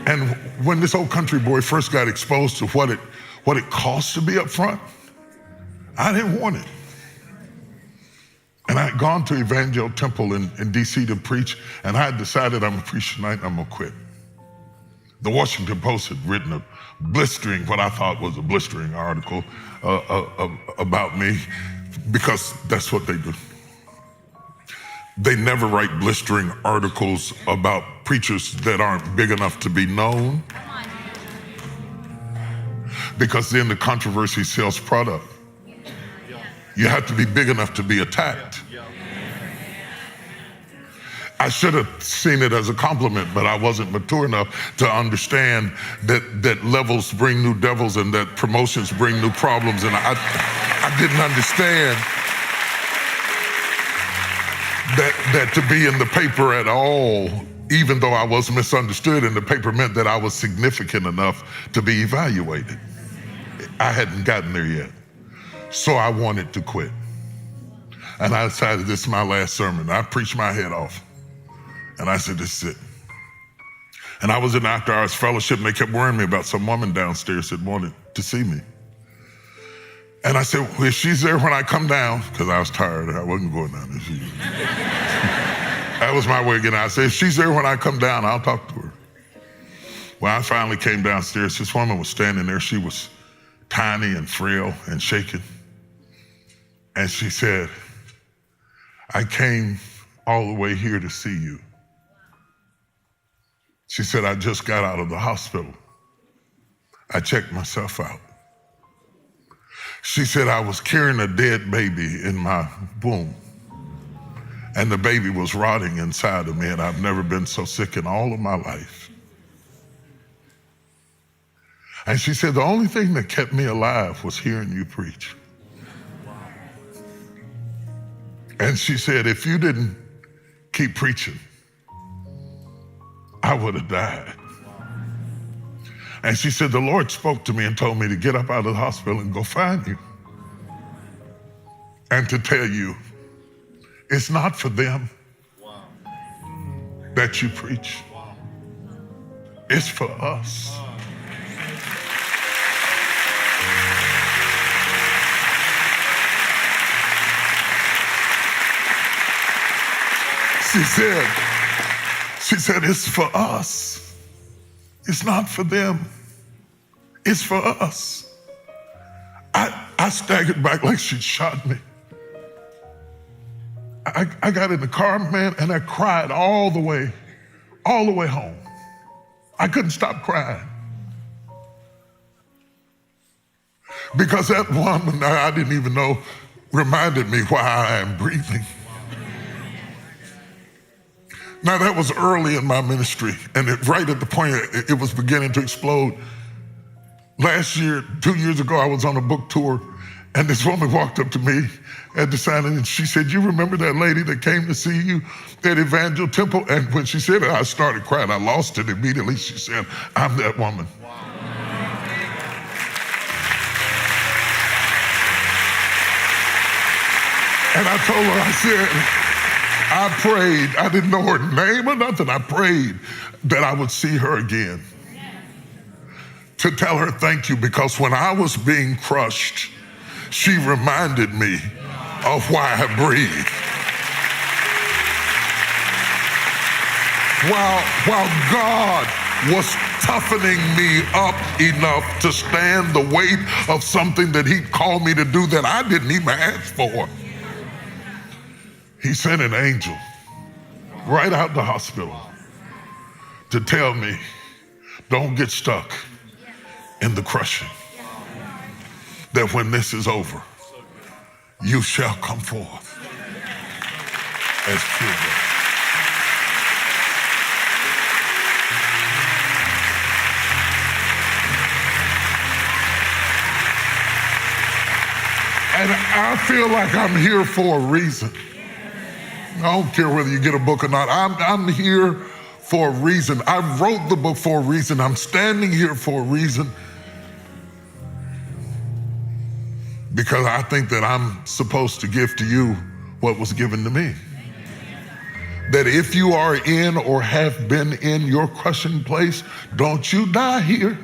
And when this old country boy first got exposed to what it costs to be up front, I didn't want it. And I had gone to Evangel Temple in DC to preach, and I had decided I'm gonna preach tonight and I'm gonna quit. The Washington Post had written what I thought was a blistering article about me, because that's what they do. They never write blistering articles about preachers that aren't big enough to be known, because then the controversy sells product. You have to be big enough to be attacked. I should have seen it as a compliment, but I wasn't mature enough to understand that levels bring new devils and that promotions bring new problems. And I didn't understand that to be in the paper at all, even though I was misunderstood in the paper, meant that I was significant enough to be evaluated. I hadn't gotten there yet. So I wanted to quit. And I decided this is my last sermon. I preached my head off. And I said, this is it. And I was in after hours fellowship, and they kept worrying me about some woman downstairs that wanted to see me. And I said, well, if she's there when I come down, because I was tired, I wasn't going down there. That was my way of getting out. I said, if she's there when I come down, I'll talk to her. When I finally came downstairs, this woman was standing there. She was tiny and frail and shaking. And she said, I came all the way here to see you. She said, I just got out of the hospital. I checked myself out. She said, I was carrying a dead baby in my womb, and the baby was rotting inside of me, and I've never been so sick in all of my life. And she said, the only thing that kept me alive was hearing you preach. And she said, if you didn't keep preaching, I would have died. And she said, the Lord spoke to me and told me to get up out of the hospital and go find you. And to tell you, it's not for them that you preach. It's for us. She said, it's for us. It's not for them. It's for us. I staggered back like she'd shot me. I got in the car, man, and I cried all the way home. I couldn't stop crying. Because that woman I didn't even know reminded me why I am breathing. Now, that was early in my ministry, and right at the point it was beginning to explode. Last year, 2 years ago, I was on a book tour, and this woman walked up to me at the signing, and she said, you remember that lady that came to see you at Evangel Temple? And when she said it, I started crying. I lost it immediately. She said, I'm that woman. Wow. And I told her, I said, I prayed, I didn't know her name or nothing. I prayed that I would see her again. To tell her thank you, because when I was being crushed, she reminded me of why I breathe. While God was toughening me up enough to stand the weight of something that He'd called me to do that I didn't even ask for, He sent an angel right out the hospital to tell me, don't get stuck. in the crushing, that when this is over, you shall come forth as pure gold. And I feel like I'm here for a reason. I don't care whether you get a book or not. I'm here for a reason. I wrote the book for a reason. I'm standing here for a reason. Because I think that I'm supposed to give to you what was given to me. That if you are in or have been in your crushing place, don't you die here.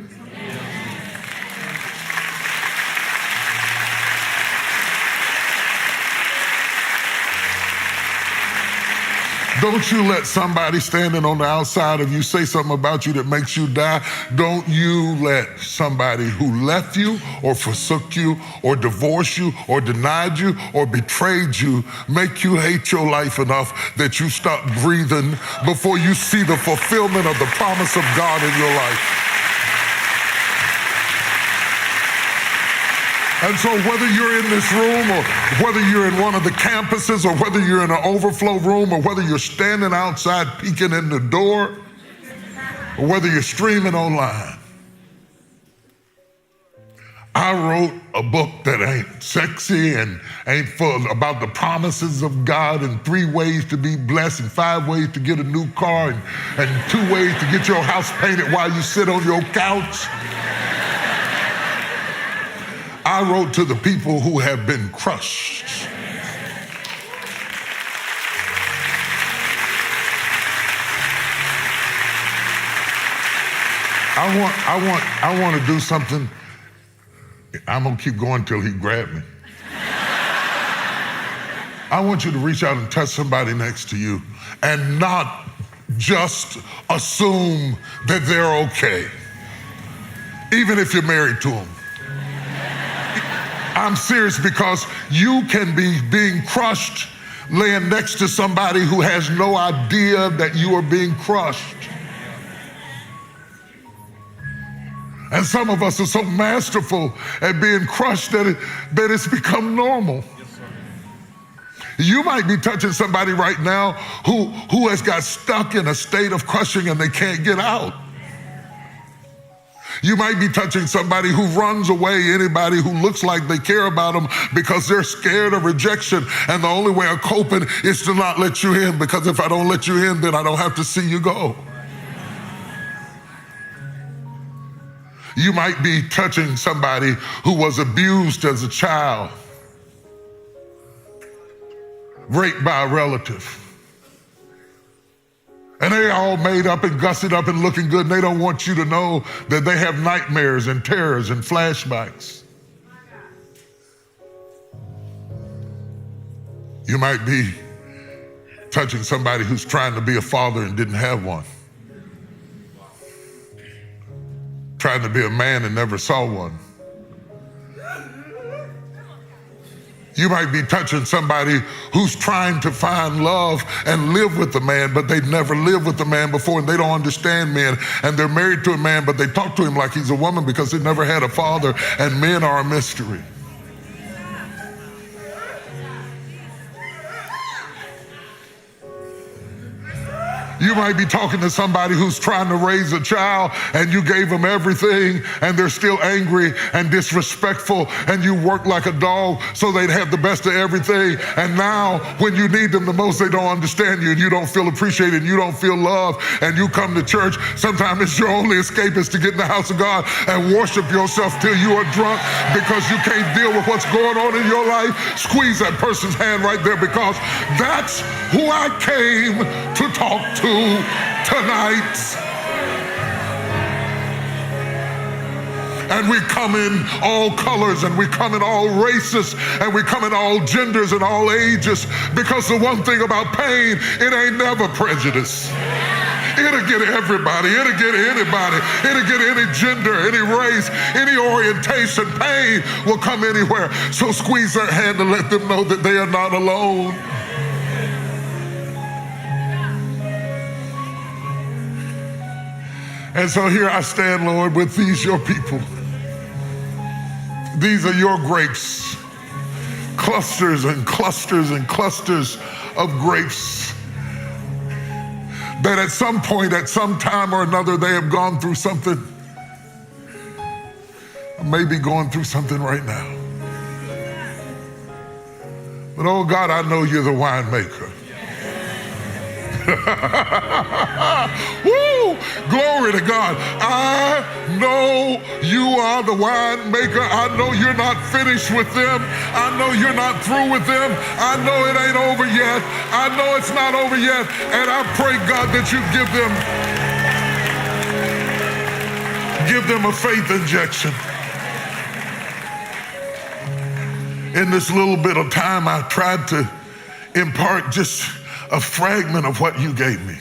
Don't you let somebody standing on the outside of you say something about you that makes you die. Don't you let somebody who left you or forsook you or divorced you or denied you or betrayed you make you hate your life enough that you stop breathing before you see the fulfillment of the promise of God in your life. And so whether you're in this room or whether you're in one of the campuses or whether you're in an overflow room or whether you're standing outside peeking in the door or whether you're streaming online, I wrote a book that ain't sexy and ain't full about the promises of God and 3 ways to be blessed and 5 ways to get a new car and 2 ways to get your house painted while you sit on your couch. I wrote to the people who have been crushed. I want to do something. I'm gonna keep going till he grabs me. I want you to reach out and touch somebody next to you and not just assume that they're okay, even if you're married to them. I'm serious, because you can be being crushed laying next to somebody who has no idea that you are being crushed. And some of us are so masterful at being crushed that it's become normal. You might be touching somebody right now who has got stuck in a state of crushing and they can't get out. You might be touching somebody who runs away, anybody who looks like they care about them, because they're scared of rejection. And the only way of coping is to not let you in, because if I don't let you in, then I don't have to see you go. You might be touching somebody who was abused as a child, raped by a relative. And they all made up and gussied up and looking good, and they don't want you to know that they have nightmares and terrors and flashbacks. You might be touching somebody who's trying to be a father and didn't have one. Trying to be a man and never saw one. You might be touching somebody who's trying to find love and live with a man, but they've never lived with a man before, and they don't understand men, and they're married to a man, but they talk to him like he's a woman because they never had a father, and men are a mystery. You might be talking to somebody who's trying to raise a child and you gave them everything and they're still angry and disrespectful, and you work like a dog so they'd have the best of everything. And now when you need them the most, they don't understand you and you don't feel appreciated and you don't feel loved, and you come to church. Sometimes it's your only escape is to get in the house of God and worship yourself till you are drunk because you can't deal with what's going on in your life. Squeeze that person's hand right there, because that's who I came to talk to tonight. And we come in all colors, and we come in all races, and we come in all genders and all ages, because the one thing about pain, it ain't never prejudice. It'll get everybody, it'll get anybody, it'll get any gender, any race, any orientation. Pain will come anywhere. So squeeze their hand and let them know that they are not alone. And so here I stand, Lord, with these your people. These are your grapes. Clusters and clusters and clusters of grapes that at some point, at some time or another, they have gone through something. Maybe going through something right now. But oh God, I know you're the winemaker. Woo! Glory to God. I know you are the winemaker. I know you're not finished with them. I know you're not through with them. I know it ain't over yet. I know it's not over yet. And I pray, God, that you give them a faith injection. In this little bit of time, I tried to impart just a fragment of what you gave me.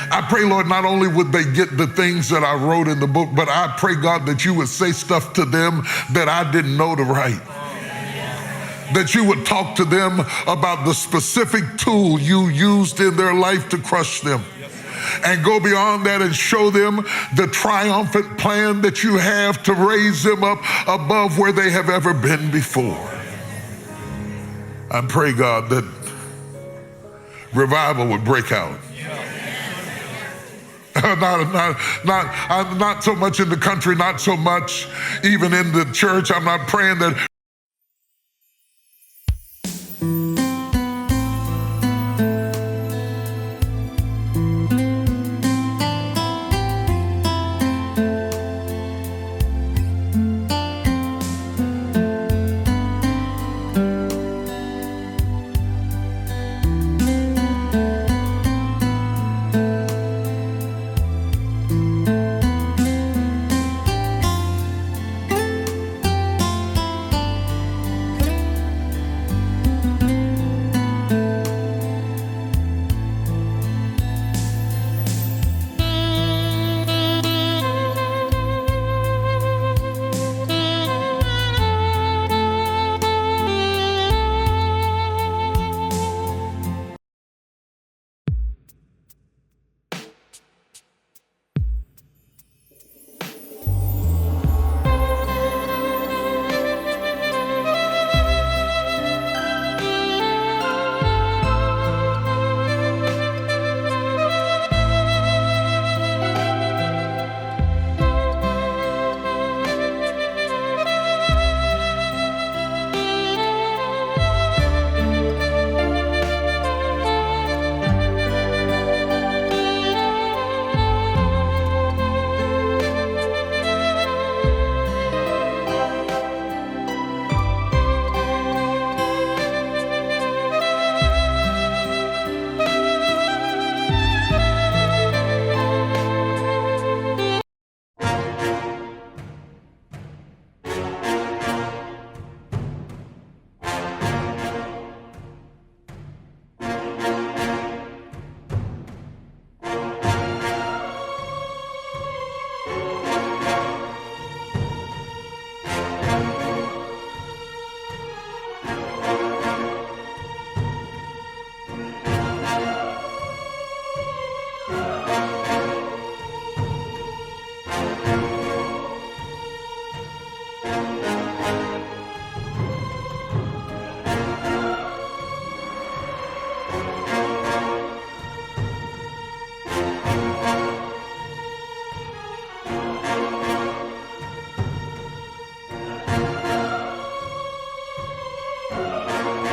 I pray, Lord, not only would they get the things that I wrote in the book, but I pray, God, that you would say stuff to them that I didn't know to write. That you would talk to them about the specific tool you used in their life to crush them. And go beyond that and show them the triumphant plan that you have to raise them up above where they have ever been before. I pray, God, that revival would break out. Not so much in the country, not so much even in the church. I'm not praying that